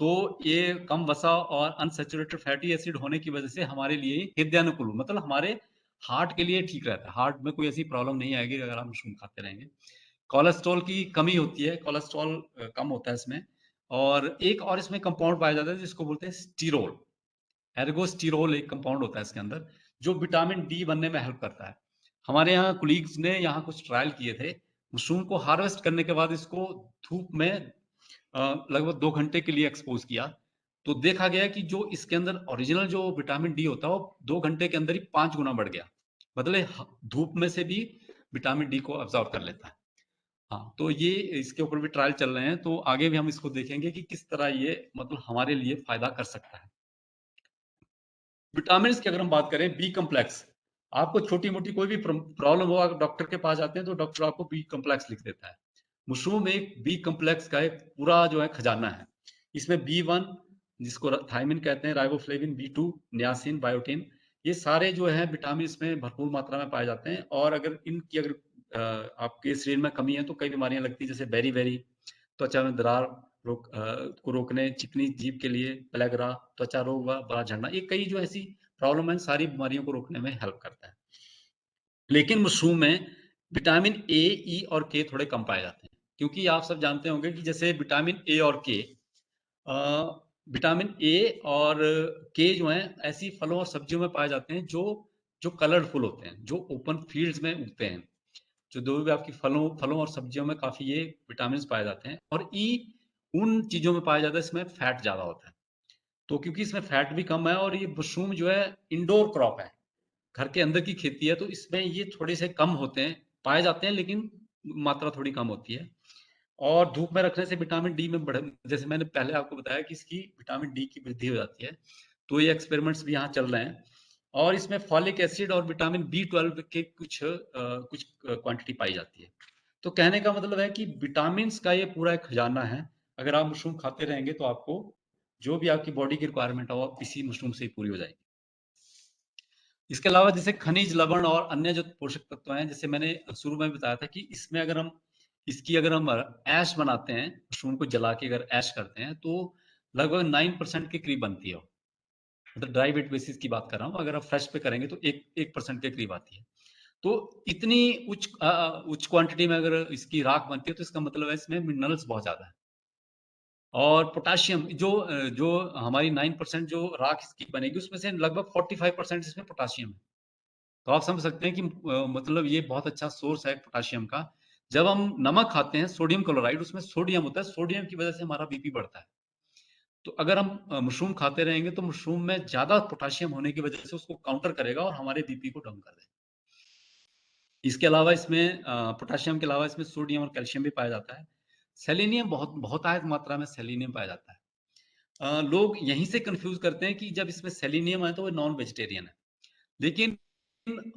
तो ये कम वसा और अनसैचुरेटेड फैटी एसिड होने की वजह से हमारे लिए हृदयानुकूल मतलब हमारे हार्ट के लिए ठीक रहता है। हार्ट में कोई ऐसी प्रॉब्लम नहीं आएगी अगर हम मशरूम खाते रहेंगे। कोलेस्ट्रॉल की कमी होती है, कोलेस्ट्रॉल कम होता है इसमें। और एक और इसमें कंपाउंड पाया जाता है जिसको बोलते हैं स्टीरोल। एर्गोस्टिरोल एक कंपाउंड होता है इसके अंदर, जो विटामिन डी बनने में हेल्प करता है। हमारे यहाँ कोलीग्स ने यहाँ कुछ ट्रायल किए थे। मशरूम को हार्वेस्ट करने के बाद इसको धूप में लगभग 2 घंटे के लिए एक्सपोज़ किया। तो देखा गया कि जो इसके अंदर ओरिजिनल जो विटामिन डी होता है, वो 2 घंटे के अंदर ही 5 गुना बढ़ गया। मतलब ह धूप में से भी विटामिन डी को अब्ज़ॉर्ब कर लेता है। हाँ, तो ये इसके ऊपर भी ट्रायल चल रहे हैं, तो आगे भी हम इसको देखेंगे कि किस तरह ये मतलब हमारे लिए फ़ायदा कर सकता है। विटामिन्स की अगर हम बात करें, बी कॉम्प्लेक्स, आपको छोटी-मोटी कोई भी प्रॉब्लम हो, आप डॉक्टर के पास जाते हैं तो डॉक्टर आपको बी कॉम्प्लेक्स लिख देता है। मशरूम एक बी कॉम्प्लेक्स का एक पूरा जो है खजाना है। इसमें बी1 जिसको थायमिन कहते हैं, राइबोफ्लेविन, बी2, नियासिन, बायोटिन, ये सारे जो हैं विटामिन इसमें भरपूर मात्रा में पाए जाते हैं। और अगर इनकी अगर आपके शरीर में कमी है तो कई बीमारियाँ लगती हैं, जैसे बेरी-बेरी, त्वचा में दरार को रोकने, चिकनी जीभ के लिए पेलेग्रा, त्वचा रोग व बाल झड़ना, ये कई जो ऐसी प्रॉब्लम है, सारी बीमारियों को रोकने में हेल्प करता है। लेकिन मशरूम में विटामिन ए, ई और के थोड़े कम पाए जाते हैं, क्योंकि आप सब जानते होंगे कि जैसे विटामिन ए और के अ, विटामिन ए और के जो हैं ऐसी फलों और सब्जियों में पाए जाते हैं जो जो कलरफुल होते हैं, जो ओपन फील्ड्स में उगते हैं। जो भी आपकी फलों और सब्जियों में काफ़ी ये विटामिन्स पाए जाते हैं। और ई उन चीज़ों में पाया जाता है इसमें फैट ज़्यादा होता है। तो क्योंकि इसमें फैट भी कम है और ये मशरूम जो है इंडोर क्रॉप है, घर के अंदर की खेती है, तो इसमें ये थोड़े से कम होते हैं, पाए जाते हैं लेकिन मात्रा थोड़ी कम होती है। और धूप में रखने से विटामिन डी में बढ़ जैसे मैंने पहले आपको बताया कि इसकी विटामिन डी की वृद्धि हो जाती है। तो ये एक्सपेरिमेंट्स भी यहाँ चल रहे हैं। और इसमें फॉलिक एसिड और विटामिन बी12 के कुछ क्वांटिटी पाई जाती है। तो कहने का मतलब है कि विटामिन्स का ये पूरा एक खजाना है। अगर आप मशरूम खाते रहेंगे तो आपको जो भी आपकी बॉडी की रिक्वायरमेंट है वो इसी मशरूम से ही पूरी हो जाएगी। इसके अलावा जैसे खनिज, लवण और अन्य जो पोषक तत्व हैं, जैसे मैंने शुरू में बताया था कि इसमें अगर हम ऐश बनाते हैं, मशरूम को जला के अगर ऐश करते हैं, तो लगभग 9% के करीब बनती है वो। मतलब ड्राई वेट बेसिस की बात कर रहा हूँ, अगर आप फ्रेश पे करेंगे तो 1% के करीब आती है। तो इतनी उच्च क्वांटिटी में अगर इसकी राख बनती है, तो इसका मतलब है इसमें मिनरल्स बहुत ज़्यादा है। और पोटेशियम जो हमारी 9% जो राख इसकी बनेगी, उसमें से लगभग 45% इसमें पोटेशियम है। तो आप समझ सकते हैं कि मतलब ये बहुत अच्छा सोर्स है पोटेशियम का। जब हम नमक खाते हैं, सोडियम क्लोराइड, उसमें सोडियम होता है, सोडियम की वजह से हमारा बीपी बढ़ता है। तो अगर हम मशरूम खाते रहेंगे तो मशरूम में ज़्यादा पोटेशियम होने की वजह से उसको काउंटर करेगा और हमारे बीपी को डाउन कर देगा। इसके अलावा इसमें पोटेशियम के अलावा इसमें सोडियम और कैल्शियम भी पाया जाता है। सेलेनियम बहुत बहुतायत मात्रा में सेलेनियम पाया जाता है। लोग यहीं से कन्फ्यूज़ करते हैं कि जब इसमें सेलेनियम है तो वो नॉन वेजिटेरियन है। लेकिन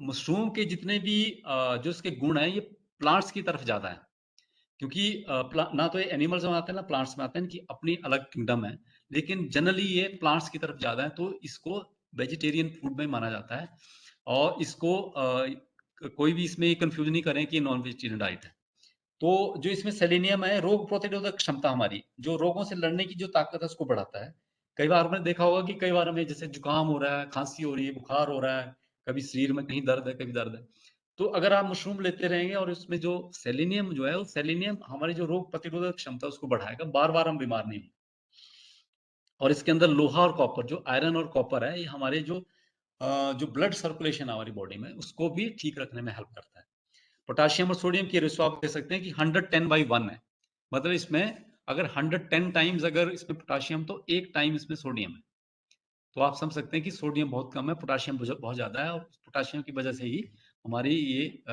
मशरूम के जितने भी जो इसके गुण हैं, ये प्लांट्स की तरफ ज़्यादा है। क्योंकि ना तो ये एनिमल्स में आते हैं ना प्लांट्स में आते हैं, इनकी अपनी अलग किंगडम है। लेकिन जनरली ये प्लांट्स की तरफ ज़्यादा है, तो इसको वेजिटेरियन फूड में माना जाता है। और इसको कोई भी इसमें कंफ्यूज नहीं करें कि नॉन वेजिटेरियन डाइट है। तो जो इसमें सेलेनियम है, रोग प्रतिरोधक क्षमता हमारी, जो रोगों से लड़ने की जो ताकत है उसको बढ़ाता है। कई बार आपने देखा होगा कि कई बार हमें जैसे जुकाम हो रहा है, खांसी हो रही है, बुखार हो रहा है, कभी शरीर में कहीं दर्द है, कभी दर्द है। तो अगर आप मशरूम लेते रहेंगे और उसमें जो सेलेनियम जो है, वो सेलेनियम हमारी जो रोग प्रतिरोधक क्षमता है उसको बढ़ाएगा, बार-बार हम बीमार नहीं होंगे। और इसके अंदर लोहा और कॉपर, जो आयरन और कॉपर है, ये हमारे जो ब्लड सर्कुलेशन है हमारी बॉडी में, उसको भी ठीक रखने में हेल्प करता है। पोटेशियम और सोडियम की रेशो आप देख सकते हैं कि 110/1 है। मतलब इसमें अगर 110 टाइम्स अगर इसमें पोटाशियम तो 1 टाइम इसमें सोडियम है। तो आप समझ सकते हैं कि सोडियम बहुत कम है, पोटाशियम बहुत ज़्यादा है और पोटाशियम की वजह से ही हमारी ये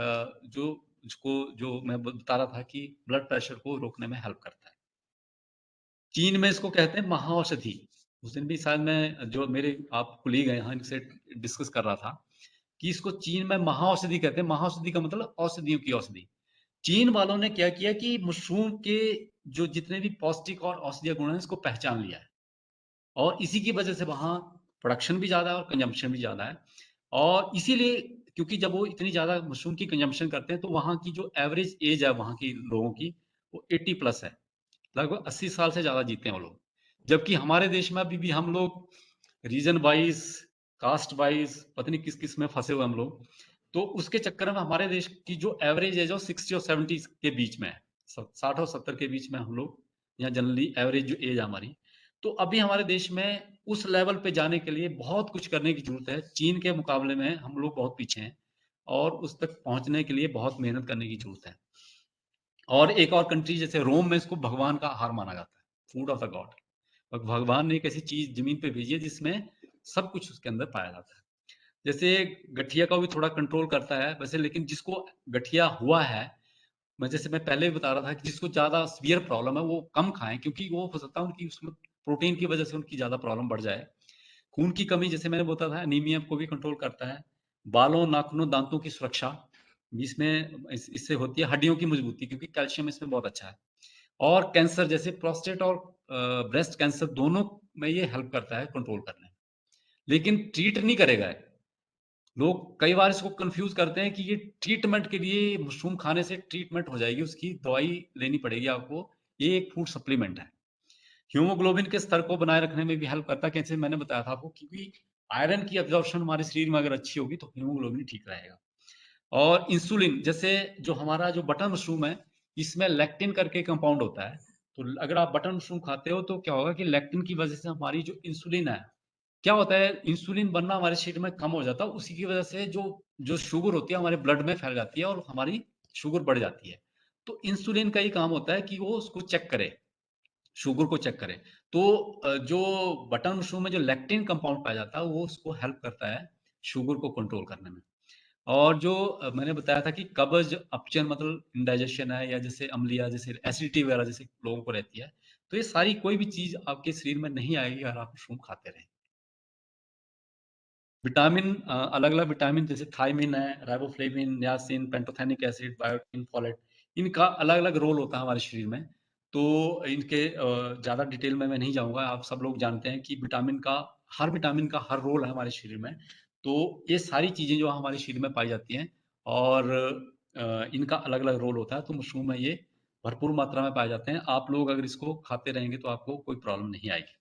जो मैं बता रहा था कि ब्लड प्रेशर को रोकने में हेल्प करता है। चीन में इसको कहते हैं महाऔषधि। उस दिन भी शायद मैं जो मेरे आप कोलीग हैं यहाँ इनसे डिस्कस कर रहा था कि इसको चीन में महाऔषधि कहते हैं। महाऔषधि का मतलब औषधियों की औषधि। चीन वालों ने क्या किया कि मशरूम के जो जितने भी पौष्टिक और औषधीय गुण हैं इसको पहचान लिया है और इसी की वजह से वहाँ प्रोडक्शन भी ज़्यादा है और कंजम्पशन भी ज़्यादा है। और इसीलिए क्योंकि जब वो इतनी ज़्यादा मशरूम की कंजम्पशन करते हैं तो वहाँ की जो एवरेज एज है वहाँ के लोगों की वो 80 प्लस है। लगभग 80 साल से ज़्यादा जीते हैं वो लोग। जबकि हमारे देश में अभी भी हम लोग रीजन वाइज़, कास्ट वाइज़ पता नहीं किस-किस में फँसे हुए हम लोग। तो उसके चक्कर में हमारे देश की जो एवरेज एज है वो 60 और 70 के बीच में है। 60 और 70 के बीच में हम लोग यहाँ जनरली एवरेज जो एज है हमारी। तो अभी हमारे देश में उस लेवल पे जाने के लिए बहुत कुछ करने की ज़रूरत है। चीन के मुकाबले में हम लोग बहुत पीछे हैं और उस तक पहुँचने के लिए बहुत मेहनत करने की ज़रूरत है। और एक और कंट्री जैसे रोम में इसको भगवान का आहार माना जाता है, फूड ऑफ द गॉड। और भगवान ने एक ऐसी चीज़ ज़मीन पे भेजी है जिसमें सब कुछ उसके अंदर पाया जाता है। जैसे गठिया का भी थोड़ा कंट्रोल करता है वैसे, लेकिन जिसको गठिया हुआ है, मैं पहले भी बता रहा था कि जिसको ज़्यादा सीवियर प्रॉब्लम है वो कम खाएँ क्योंकि वो हो सकता है उनकी उसमें प्रोटीन की वज़ह से उनकी ज़्यादा प्रॉब्लम बढ़ जाए। खून की कमी जैसे मैंने बताया था एनीमिया को भी कंट्रोल करता है। बालों, नाखूनों, दाँतों की सुरक्षा इसमें इससे होती है। हड्डियों की मजबूती क्योंकि कैल्शियम इसमें बहुत अच्छा है। और कैंसर जैसे प्रोस्टेट और ब्रेस्ट कैंसर दोनों में ये हेल्प करता है कंट्रोल करने में। लेकिन ट्रीट नहीं करेगा ये। लोग कई बार इसको कन्फ्यूज़ करते हैं कि ये ट्रीटमेंट के लिए मशरूम खाने से ट्रीटमेंट हो जाएगी, उसकी दवाई लेनी पड़ेगी आपको। ये एक फूड सप्लीमेंट है। हीमोग्लोबिन के स्तर को बनाए रखने में भी हेल्प करता है, कैसे मैंने बताया था आपको क्योंकि आयरन की अब्ज़ॉर्प्शन हमारे शरीर में अगर अच्छी होगी तो हीमोग्लोबिन ठीक रहेगा। और इंसुलिन जैसे जो हमारा जो बटन मशरूम है, इसमें लेक्टिन करके कंपाउंड होता है। तो अगर आप बटन मशरूम खाते हो तो क्या होगा कि लेक्टिन की वज़ह से हमारी जो इंसुलिन है, क्या होता है इंसुलिन बनना हमारे शरीर में कम हो जाता है, उसी की वज़ह से जो जो शुगर होती है हमारे ब्लड में फैल जाती है और हमारी शुगर बढ़ जाती है। तो इंसुलिन का ही काम होता है कि वो उसको चेक करे, शुगर को चेक करे। तो जो बटन मशरूम में जो लेक्टिन कंपाउंड पाया जाता है, वो उसको हेल्प करता है शुगर को कंट्रोल करने में। और जो मैंने बताया था कि कब्ज़, अपचन मतलब इंडाइजेशन है या जैसे अम्लिया जैसे एसिडिटी वगैरह जैसे लोगों को रहती है, तो ये सारी कोई भी चीज़ आपके शरीर में नहीं आएगी अगर आप मशरूम खाते रहें। विटामिन अलग-अलग विटामिन जैसे थायमिन है, riboflavin, niacin, pantothenic acid, biotin, folate, इनका अलग-अलग रोल होता है हमारे शरीर में। तो इनके ज़्यादा डिटेल में मैं नहीं जाऊँगा, आप सब लोग जानते हैं कि विटामिन का हर रोल है हमारे शरीर में। तो ये सारी चीज़ें जो हमारे शरीर में पाई जाती हैं और इनका अलग-अलग रोल होता है, तो मशरूम में ये भरपूर मात्रा में पाए जाते हैं। आप लोग अगर इसको खाते रहेंगे तो आपको कोई प्रॉब्लम नहीं आएगी।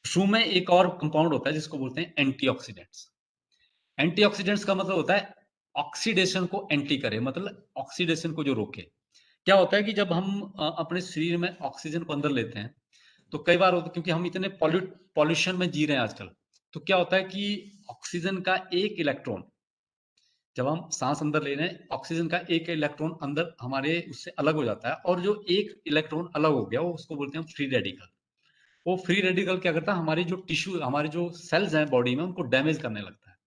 मशरूम में एक और कंपाउंड होता है जिसको बोलते हैं एंटीऑक्सीडेंट्स। एंटीऑक्सीडेंट्स का मतलब होता है ऑक्सीडेशन को एंटी करे, मतलब ऑक्सीडेशन को जो रोके। क्या होता है कि जब हम अपने शरीर में ऑक्सीजन को अंदर लेते हैं, तो कई बार होता है क्योंकि हम इतने पॉल्यूशन में जी रहे हैं आजकल, तो क्या होता है कि ऑक्सीजन का एक इलेक्ट्रॉन जब हम साँस अंदर ले रहे हैं, ऑक्सीजन का एक इलेक्ट्रॉन अंदर हमारे उससे अलग हो जाता है और जो एक इलेक्ट्रॉन अलग हो गया, वो उसको बोलते हैं हम फ्री रेडिकल। वो फ्री रेडिकल क्या करता है, हमारी जो टिश्यू हमारे जो सेल्स हैं बॉडी में, उनको डैमेज करने लगता है।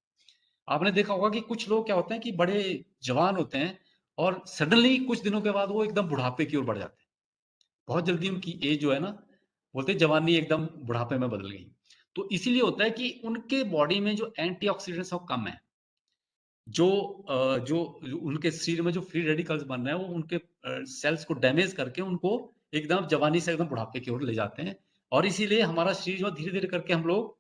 आपने देखा होगा कि कुछ लोग क्या होते हैं कि बड़े जवान होते हैं और सडनली कुछ दिनों के बाद वो एकदम बुढ़ापे की ओर बढ़ जाते हैं। बहुत जल्दी उनकी एज जो है ना, बोलते हैं जवानी एकदम बुढ़ापे में बदल गई। तो इसीलिए होता है कि उनके बॉडी में जो एंटीऑक्सीडेंट्स है वो कम है। जो उनके शरीर में जो फ्री रेडिकल्स बन रहे हैं वो उनके सेल्स को डैमेज करके उनको एकदम जवानी से एकदम बुढ़ापे की ओर ले जाते हैं। और इसीलिए हमारा शरीर जो धीरे-धीरे करके हम लोग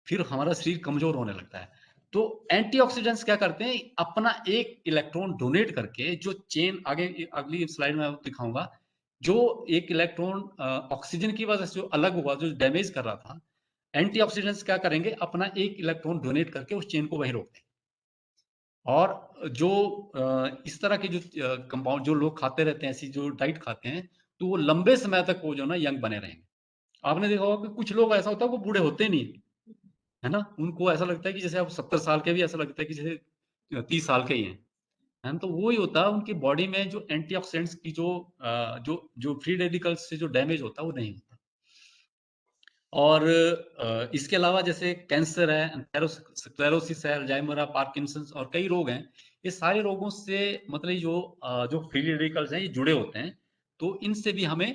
फिर हमारा शरीर कमज़ोर होने लगता है। तो एंटीऑक्सीडेंट्स क्या करते हैं, अपना एक इलेक्ट्रॉन डोनेट करके जो चेन आगे अगली स्लाइड में आपको दिखाऊँगा, जो एक इलेक्ट्रॉन ऑक्सीजन की वज़ह से जो अलग हुआ, जो डैमेज कर रहा था, एंटीऑक्सीडेंट्स क्या करेंगे, अपना एक इलेक्ट्रॉन डोनेट करके उस चेन को वहीं रोक देंगे। और जो इस तरह के जो कंपाउंड जो लोग खाते रहते हैं, ऐसी जो डाइट खाते हैं, तो वो लंबे समय तक वो जो है ना यंग बने रहेंगे। आपने देखा होगा कि कुछ लोग ऐसा होता है वो बूढ़े होते नहीं हैं। है ना? उनको ऐसा लगता है कि जैसे अब 70 साल के भी ऐसा लगता है कि जैसे 30 साल के ही हैं। मैम तो वो ही होता है उनकी बॉडी में जो एंटीऑक्सीडेंट्स की जो फ्री रेडिकल्स से जो डैमेज होता है वो नहीं होता। और इसके अलावा जैसे कैंसर है, स्क्लेरोसिस है, अल्जाइमर है, पार्किंसंस और कई रोग हैं। ये सारे रोगों से मतलब ये जो फ्री रेडिकल्स हैं ये जुड़े होते हैं। तो इनसे भी हमें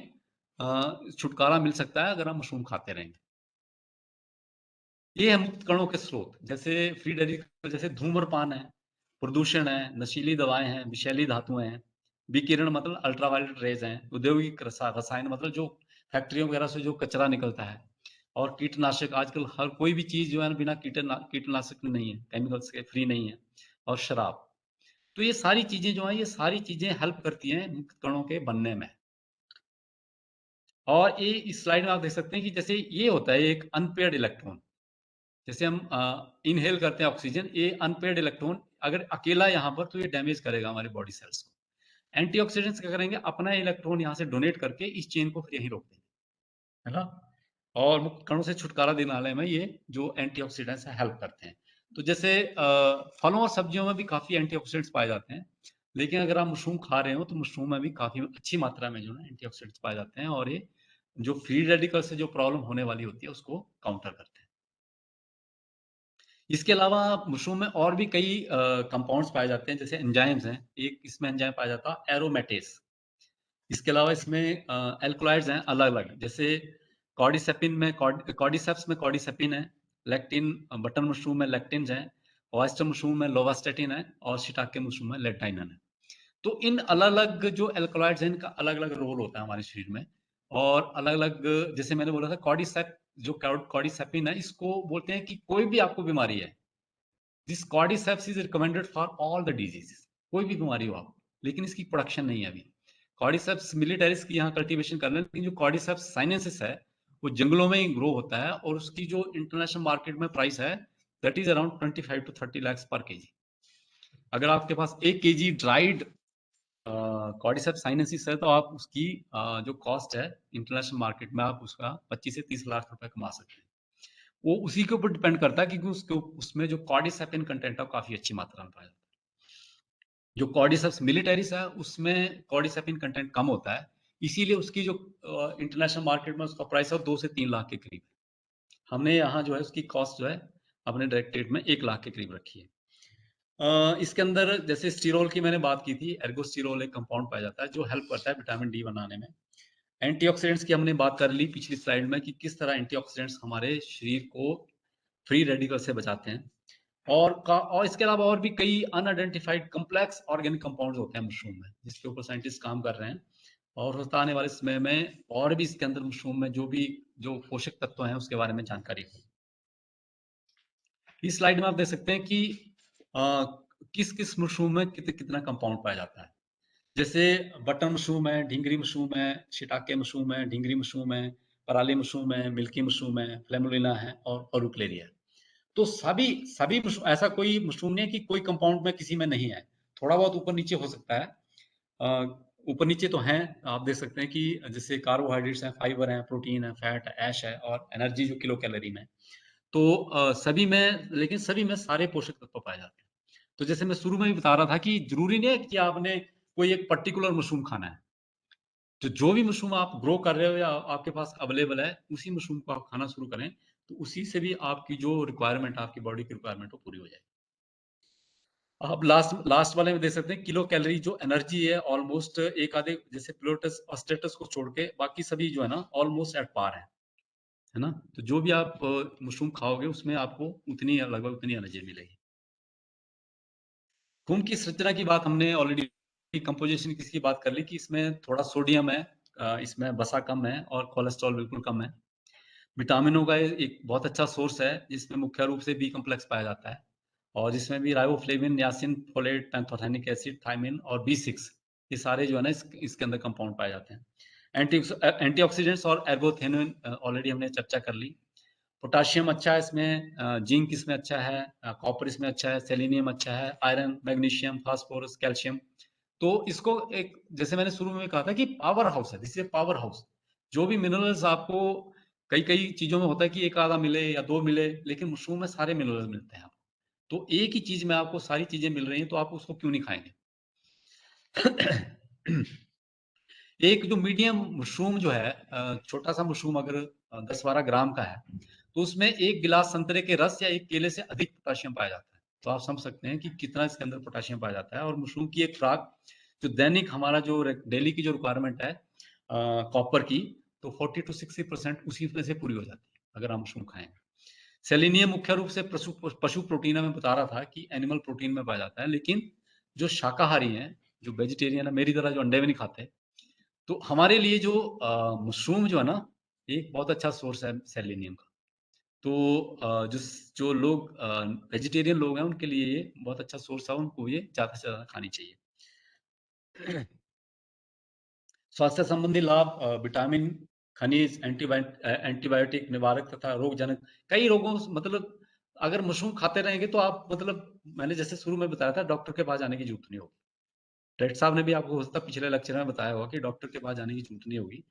छुटकारा मिल सकता है अगर हम मशरूम खाते रहेंगे। ये है मुक्त कणों के स्रोत, जैसे फ्री रेडिकल जैसे धूम्रपान है, प्रदूषण है, नशीली दवाएँ हैं, विषैली धातुएँ हैं, विकिरण मतलब अल्ट्रावायलेट रेज़ हैं, औद्योगिक रसायन मतलब जो फैक्ट्रियों वगैरह से जो कचरा निकलता है और कीटनाशक आजकल हर कोई भी चीज़ जो है ना बिना कीटनाशक नहीं है, केमिकल्स के फ्री नहीं है और शराब। तो ये सारी चीज़ें जो हैं, ये सारी चीज़ें हेल्प करती हैं मुक्त कणों के बनने में। और ये इस स्लाइड में आप देख सकते हैं कि जैसे ये होता है एक अनपेयर्ड इलेक्ट्रॉन। जैसे हम इनहेल करते हैं ऑक्सीजन, ये अनपेयर्ड इलेक्ट्रॉन अगर अकेला यहाँ पर तो ये डैमेज करेगा हमारे बॉडी सेल्स को। एंटीऑक्सीडेंट्स क्या करेंगे, अपना इलेक्ट्रॉन यहाँ से डोनेट करके इस चेन को फिर यहीं रोक देंगे, है ना? और मुक्त कणों से छुटकारा दिलाने में ये जो एंटीऑक्सीडेंट्स है हेल्प करते हैं। तो जैसे फलों और सब्जियों में भी काफ़ी एंटीऑक्सीडेंट्स पाए जाते हैं, लेकिन अगर आप मशरूम खा रहे हो तो मशरूम में भी काफ़ी अच्छी मात्रा में जो है एंटीऑक्सीडेंट्स पाए जाते हैं और ये जो फ्री रेडिकल से जो प्रॉब्लम होने वाली होती है उसको काउंटर करते हैं। इसके अलावा मशरूम में और भी कई कंपाउंड्स पाए जाते हैं, जैसे एंजाइम्स हैं। एक इसमें एंजाइम पाया जाता है एरोमेटेज। इसके अलावा इसमें एल्कलॉइड्स हैं अलग-अलग, जैसे कॉर्डिसेपिन में कॉर्डिसेप्स में कॉर्डिसेपिन है, लेक्टिन बटन मशरूम में लेक्टिन्स हैं, ऑयस्टर मशरूम में लोवास्टेटिन है और शिइटाके मशरूम में लेक्टिनिन है। तो इन अलग-अलग जो एल्कलॉइड्स हैं, इनका अलग-अलग रोल होता है हमारे शरीर में और अलग-अलग जैसे मैंने बोला था कॉर्डिसेपिन है, इसको बोलते हैं कि कोई भी आपको बीमारी है, this cordyceps is recommended for all the diseases, कोई भी बीमारी हो आप, लेकिन इसकी प्रोडक्शन नहीं है अभी। कॉर्डिसेप्स मिलिटरीज की यहाँ कल्टीवेशन कर रहे हैं, लेकिन जो कॉर्डिसेप्स साइनेंसिस है वो जंगलों में ही ग्रो होता है और उसकी जो इंटरनेशनल मार्केट में प्राइस है that is around 25 to 30 lakhs पर केजी। अगर आपके पास 1 kg ड्राइड कॉर्डिसेप्स साइनेंसिस है तो आप उसकी जो कॉस्ट है इंटरनेशनल मार्केट में आप उसका 25 से 30 लाख रुपए कमा सकते हैं। वो उसी के ऊपर डिपेंड करता है क्योंकि उसके उसमें जो कॉर्डिसेपिन कंटेंट है वो काफी अच्छी मात्रा में पाया जाता है। जो कॉर्डिसेप्स मिलिटरीज है उसमें कॉर्डिसेपिन कंटेंट कम होता है, इसीलिए उसकी जो इंटरनेशनल मार्केट में उसका प्राइस है 2 से 3 लाख के करीब है। हमने यहाँ जो है उसकी कॉस्ट जो है अपने डायरेक्ट रेट में 1 लाख के करीब रखी है। इसके अंदर जैसे स्टीरोल की मैंने बात की थी, एर्गोस्टिरोल एक कंपाउंड पाया जाता है जो हेल्प करता है विटामिन डी बनाने में। एंटीऑक्सीडेंट्स की हमने बात कर ली पिछली स्लाइड में कि किस तरह एंटीऑक्सीडेंट्स हमारे शरीर को फ्री रेडिकल से बचाते हैं। और इसके अलावा और भी कई अनआइडेंटिफाइड कॉम्प्लेक्स ऑर्गेनिक कंपाउंड्स होते हैं मशरूम में, जिसके ऊपर साइंटिस्ट काम कर रहे हैं और होता आने वाले समय में और भी इसके अंदर मशरूम में जो पोषक तत्व हैं उसके बारे में जानकारी हो। इस स्लाइड में आप देख सकते हैं कि किस किस मशरूम में कितना कंपाउंड पाया जाता है। जैसे बटन मशरूम है, ढींगरी मशरूम है, शिइटाके मशरूम है, ढींगरी मशरूम है, पराली मशरूम है, मिल्की मशरूम है, फ्लेमुलिना है और ओरुक्लेरिया है। तो सभी सभी ऐसा कोई मशरूम नहीं है कि कोई कंपाउंड में किसी में नहीं है, थोड़ा बहुत ऊपर नीचे हो सकता है। ऊपर नीचे तो हैं, आप देख सकते हैं कि जैसे कार्बोहाइड्रेट्स हैं, फाइबर है, प्रोटीन है, फैट है, ऐश है और एनर्जी जो किलो कैलोरी में। तो सभी में लेकिन सभी में सारे पोषक तत्व पाए जाते हैं। तो जैसे मैं शुरू में ही बता रहा था कि जरूरी नहीं है कि आपने कोई एक पर्टिकुलर मशरूम खाना है। तो जो भी मशरूम आप ग्रो कर रहे हो या आपके पास अवेलेबल है, उसी मशरूम को आप खाना शुरू करें, तो उसी से भी आपकी जो रिक्वायरमेंट है, आपकी बॉडी की रिक्वायरमेंट वो पूरी हो जाएगी। आप लास्ट लास्ट वाले में देख सकते हैं किलो कैलोरी जो एनर्जी है ऑलमोस्ट एक आधे जैसे प्लोटस ऑस्टेटस को छोड़ के बाकी सभी जो है ना ऑलमोस्ट एट पार है ना? तो जो भी आप मशरूम खाओगे उसमें आपको उतनी लगभग उतनी एनर्जी मिलेगी। खून की संरचना की बात हमने ऑलरेडी कंपोजिशन की इसकी बात कर ली कि इसमें थोड़ा सोडियम है, इसमें वसा कम है और कोलेस्ट्रॉल बिल्कुल कम है। विटामिनों का एक बहुत अच्छा सोर्स है जिसमें मुख्य रूप से बी कॉम्प्लेक्स पाया जाता है और जिसमें भी riboflavin, niacin, folate, pantothenic acid, thiamine और बी6 ये सारे जो है ना इसके अंदर कंपाउंड पाए जाते हैं। एंटीऑक्सीडेंट्स और एर्गोथेनिन ऑलरेडी हमने चर्चा कर ली। पोटाशियम अच्छा है इसमें, जिंक इसमें अच्छा है, कॉपर इसमें अच्छा है, सेलेनियम अच्छा है, आयरन, मैग्नीशियम, फास्फोरस, कैल्शियम। तो इसको एक जैसे मैंने शुरू में कहा था कि पावर हाउस है, दिस इज पावर हाउस। जो भी मिनरल्स आपको कई कई चीजों में होता है कि एक आधा मिले या दो मिले, लेकिन मशरूम में सारे मिनरल्स मिलते हैं आपको। तो एक ही चीज में आपको सारी चीजें मिल रही हैं तो आप उसको क्यों नहीं खाएंगे? एक जो मीडियम मशरूम जो है छोटा-सा मशरूम अगर 10-12 ग्राम का है, तो उसमें 1 गिलास संतरे के रस या 1 केले से अधिक पोटेशियम पाया जाता है। तो आप समझ सकते हैं कि कितना इसके अंदर पोटेशियम पाया जाता है और मशरूम की एक खुराक जो दैनिक हमारा जो डेली की जो रिक्वायरमेंट है कॉपर की, तो 40 टू 60% उसी में से पूरी हो जाती है, अगर हम मशरूम खाएँ। सेलेनियम मुख्य रूप से पशु प्रोटीन मैं बता रहा था कि एनिमल प्रोटीन में पाया जाता है, लेकिन जो शाकाहारी हैं, जो वेजिटेरियन है, मेरी तरह जो अंडे भी नहीं खाते, तो हमारे लिए जो मशरूम जो है ना, एक बहुत अच्छा सोर्स है सेलेनियम का। तो जो लोग वेजिटेरियन लोग हैं, उनके लिए ये बहुत अच्छा सोर्स है, उनको ये ज़्यादा से ज़्यादा खानी चाहिए। स्वास्थ्य संबंधी लाभ विटामिन, खनिज, एंटीबायोटिक, निवारक तथा रोगजनक कई रोगों से मतलब अगर मशरूम खाते रहेंगे तो आप मतलब मैंने जैसे शुरू में बताया था डॉक्टर के पास जाने की ज़रूरत नहीं होगी। डाक्टर साहब ने भी आपको हो सकता है पिछले लेक्चर में बताया होगा कि डॉक्टर के पास जाने की ज़रूरत नहीं होगी।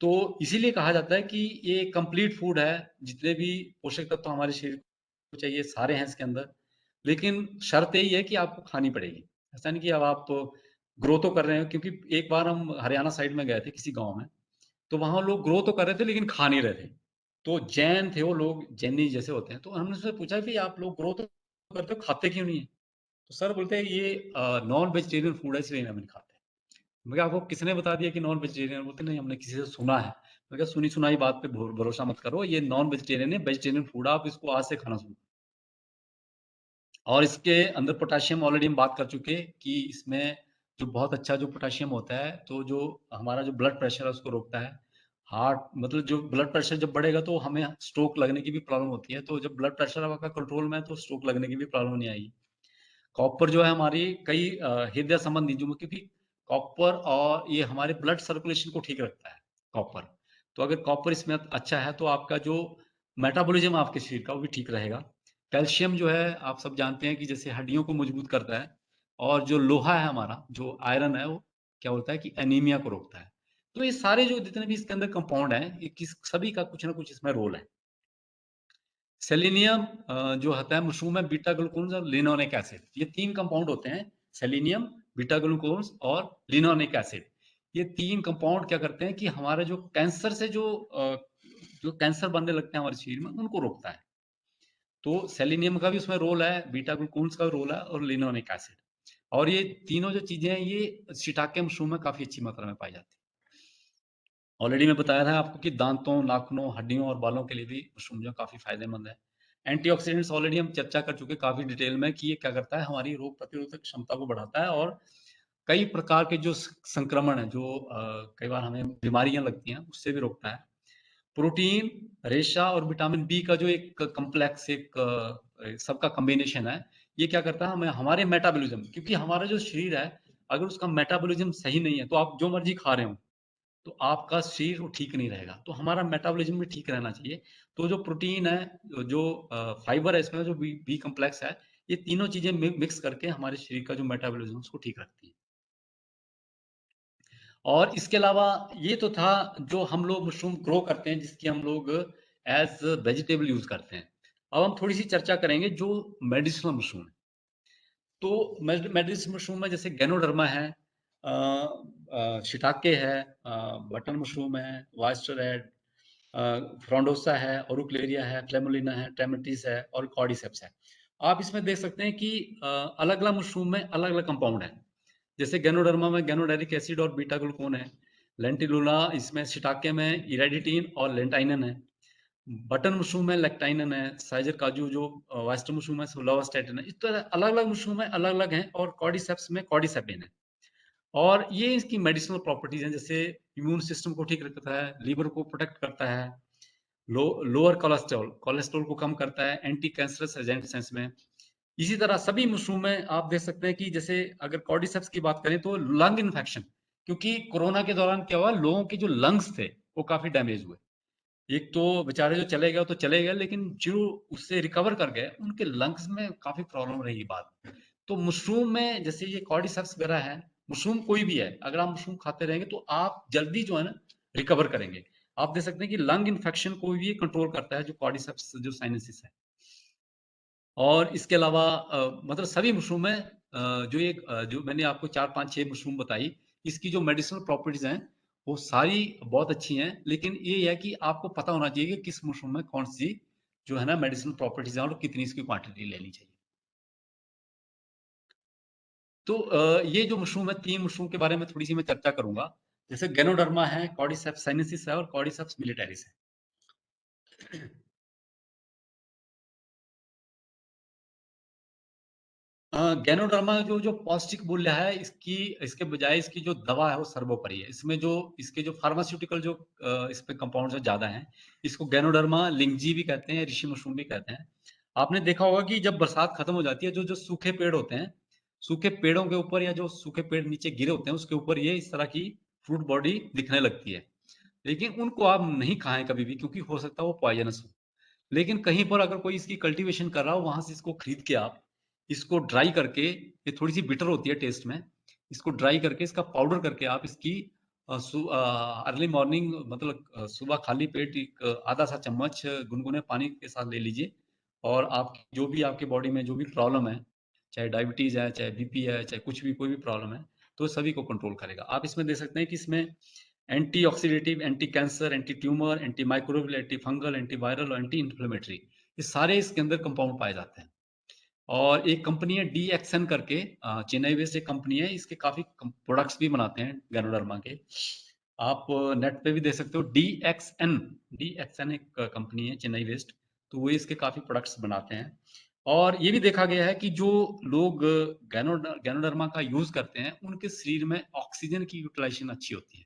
तो इसीलिए कहा जाता है कि ये कंप्लीट फूड है, जितने भी पोषक तत्व हमारे शरीर को चाहिए सारे हैं इसके अंदर। लेकिन शर्त यही है कि आपको खानी पड़ेगी। ऐसा नहीं कि अब आप ग्रो तो कर रहे हैं क्योंकि एक बार हम हरियाणा साइड में गए थे किसी गाँव में, तो वहाँ लोग ग्रो तो कर रहे थे लेकिन खा नहीं रहे थे। तो जैन थे वो लोग, जैनी जैसे होते हैं, तो हमने उनसे पूछा कि आप लोग ग्रो तो करते हो, खाते क्यों नहीं है? तो सर बोलते हैं ये नॉन वेजिटेरियन फूड है इसलिए हम नहीं खाते। मैं कहा आपको किसने बता दिया कि नॉन वेजिटेरियन? बोलते नहीं हमने किसी से सुना है। मैं कहा सुनी सुनाई बात पे भरोसा मत करो, ये नॉन वेजिटेरियन है, वेजिटेरियन फूड आप इसको आज से खाना शुरू करो। और इसके अंदर पोटेशियम ऑलरेडी हम बात कर चुके कि इसमें जो बहुत अच्छा जो पोटेशियम होता है, तो जो हमारा जो ब्लड प्रेशर है उसको रोकता है। हार्ट मतलब जो ब्लड प्रेशर जब बढ़ेगा तो हमें स्ट्रोक लगने की भी प्रॉब्लम होती है, तो जब ब्लड प्रेशर आपका कंट्रोल में है तो स्ट्रोक लगने की भी प्रॉब्लम नहीं आएगी। कॉपर जो है हमारी कई हृदय संबंधी जो क्योंकि कॉपर और ये हमारे ब्लड सर्कुलेशन को ठीक रखता है, कॉपर। तो अगर कॉपर इसमें अच्छा है तो आपका जो मेटाबॉलिज्म आपके शरीर का वो भी ठीक रहेगा। कैल्शियम जो है आप सब जानते हैं कि जैसे हड्डियों को मजबूत करता है और जो लोहा है हमारा, जो आयरन है वो क्या होता है कि एनीमिया को रोकता है। तो ये सारे जो जितने भी इसके अंदर कंपाउंड हैं, ये किस सभी का कुछ ना कुछ इसमें रोल है। सेलेनियम जो होता है मशरूम में बीटा ग्लूकोन्स और लिनोलेनिक एसिड ये 3 कंपाउंड होते हैं। सेलेनियम, बीटा ग्लूकोन्स और लिनोलेनिक एसिड। ये 3 कंपाउंड क्या करते हैं कि हमारे जो कैंसर से जो कैंसर बनने लगते हैं हमारे शरीर में उनको रोकता है। तो सेलेनियम का भी उसमें रोल है, बीटा ग्लूकोन्स का रोल है और लिनोलेनिक एसिड। और ये तीनों जो चीज़ें हैं ये शिइटाके मशरूम में काफ़ी अच्छी मात्रा में पाई जाती हैं। ऑलरेडी मैं बताया था आपको कि दांतों, नाखूनों, हड्डियों और बालों के लिए भी मशरूम जो है काफ़ी फ़ायदेमंद है। एंटीऑक्सीडेंट्स ऑलरेडी हम चर्चा कर चुके हैं काफ़ी डिटेल में कि ये क्या करता है, हमारी रोग प्रतिरोधक क्षमता को बढ़ाता है और कई प्रकार के जो संक्रमण हैं, जो कई बार हमें बीमारियाँ लगती हैं, उससे भी रोकता है। प्रोटीन, रेशा और विटामिन बी का जो एक कॉम्प्लेक्स एक सबका कॉम्बिनेशन है, ये क्या करता है हमें हमारे मेटाबॉलिज़्म क्योंकि हमारा जो शरीर है, अगर उसका मेटाबॉलिज़्म सही नहीं है, तो आप जो मर्ज़ी खा रहे हो, तो आपका शरीर वो ठीक नहीं रहेगा। तो हमारा मेटाबॉलिज़्म भी ठीक रहना चाहिए। तो जो प्रोटीन है, जो फाइबर है इसमें जो बी बी कॉम्प्लेक्स है, ये तीनों चीज़ें मिक्स करके हमारे शरीर का जो मेटाबॉलिज़्म है उसको ठीक रखती हैं। और इसके अलावा ये तो था जो हम लोग मशरूम ग्रो करते हैं जिसकी हम लोग एज़ वेजिटेबल यूज़ करते हैं। अब हम थोड़ी-सी चर्चा करेंगे जो मेडिसिनल मशरूम है। तो मेडिसिनल मशरूम में जैसे गैनोडर्मा है, शिइटाके है, बटन मशरूम है, ऑयस्टर है, फ्रोंडोसा है, ओरुक्लेरिया है, फ्लेमुलिना है, ट्रेमेटिस है और कॉर्डिसेप्स है। आप इसमें देख सकते हैं कि अलग-अलग मशरूम में अलग-अलग कंपाउंड हैं। जैसे गैनोडर्मा में गैनोडेरिक एसिड और बीटा ग्लूकोन है। लेंटिलुला इसमें शिइटाके में इरेडिटिन और लेंटाइनन है। बटन मशरूम में लेक्टाइनन है। साइजर काजू जो ऑयस्टर मशरूम है, लोवास्टैटिन है। इस तरह अलग-अलग मशरूम में अलग-अलग हैं और कॉर्डिसेप्स में कॉर्डिसेपिन है। और ये इसकी मेडिसिनल प्रॉपर्टीज़ हैं, जैसे इम्यून सिस्टम को ठीक रखता है, लिवर को प्रोटेक्ट करता है, लोअर कोलेस्ट्रॉल कोलेस्ट्रॉल को कम करता है, एंटी कैंसरस एजेंट्स हैं इसमें। इसी तरह सभी मशरूम में आप देख सकते हैं कि जैसे अगर कॉर्डिसेप्स की बात करें तो लंग इन्फेक्शन, क्योंकि कोरोना के दौरान क्या हुआ, लोगों के जो लंग्स थे वो काफ़ी डैमेज हुए। एक तो बेचारे जो चले गए वो तो चले गए, लेकिन जो उससे रिकवर कर गए उनके लंग्स में काफ़ी प्रॉब्लम रही बाद में। तो मशरूम में जैसे ये कॉर्डिसेप्स वगैरह है, मशरूम कोई भी है, अगर आप मशरूम खाते रहेंगे तो आप जल्दी जो है ना रिकवर करेंगे। आप देख सकते हैं कि लंग इन्फेक्शन को भी कंट्रोल करता है जो कॉर्डिसेप्स जो साइनसिस है। और इसके अलावा मतलब सभी मशरूम में जो मैंने आपको 4, 5, 6 मशरूम बताई, इसकी जो मेडिसिनल प्रॉपर्टीज़ हैं, वो सारी बहुत अच्छी हैं, लेकिन ये है कि आपको पता होना चाहिए कि किस मशरूम में कौन-सी जो है ना मेडिसिनल प्रॉपर्टीज़ हैं और कितनी इसकी क्वांटिटी लेनी चाहिए। तो ये जो मशरूम है, 3 मशरूम के बारे में थोड़ी-सी मैं चर्चा करूँगा। जैसे गैनोडर्मा है, कॉर्डिसेप्स साइनेंसिस है और कॉर्डिसेप्स मिलिटैरिस है। गैनोडर्मा जो पौष्टिक मूल्य है, इसके बजाय इसकी जो दवा है वो सर्वोपरि है। इसमें जो इसके जो फार्मास्यूटिकल इसमें कंपाउंड्स हैं ज़्यादा हैं। इसको गैनोडर्मा लिंगजी भी कहते हैं, ऋषि मशरूम भी कहते हैं। आपने देखा होगा कि जब बरसात खत्म हो जाती है, जो जो सूखे पेड़ होते हैं, सूखे पेड़ों के ऊपर या जो सूखे पेड़ नीचे गिरे होते हैं, उसके ऊपर ये इस तरह की फ्रूट बॉडी दिखने लगती है। लेकिन उनको आप नहीं खाएँ कभी भी, क्योंकि हो सकता है वो पॉइज़नस हो। लेकिन कहीं पर अगर कोई इसकी कल्टीवेशन कर रहा हो, वहाँ से इसको खरीद के आप इसको ड्राई करके, ये थोड़ी-सी बिटर होती है टेस्ट में, इसको ड्राई करके इसका पाउडर करके आप इसकी अर्ली मॉर्निंग, मतलब सुबह खाली पेट एक आधा सा चम्मच गुनगुने पानी के साथ ले लीजिए, और आप जो भी आपकी बॉडी में जो भी प्रॉब्लम है, चाहे डायबिटीज़ है, चाहे बीपी है, चाहे कुछ भी कोई भी प्रॉब्लम है, तो सभी को कंट्रोल करेगा। आप इसमें देख सकते हैं कि इसमें anti oxidative, anti cancer, anti tumour, anti microbial, anti fungal, anti viral और एंटी इन्फ्लेमेटरी, ये सारे इसके अंदर कंपाउंड पाए जाते हैं। और एक कंपनी है डीएक्सएन करके, चेन्नई बेस्ड एक कंपनी है, इसके काफ़ी प्रोडक्ट्स भी बनाते हैं गैनोडर्मा के। आप नेट पे भी देख सकते हो, डीएक्सएन, डीएक्सएन एक कंपनी है चेन्नई बेस्ड, तो वो इसके काफ़ी प्रोडक्ट्स बनाते हैं। और ये भी देखा गया है कि जो लोग गैनोडर्मा का यूज़ करते हैं, उनके शरीर में ऑक्सीजन की यूटिलाइजेशन अच्छी होती है।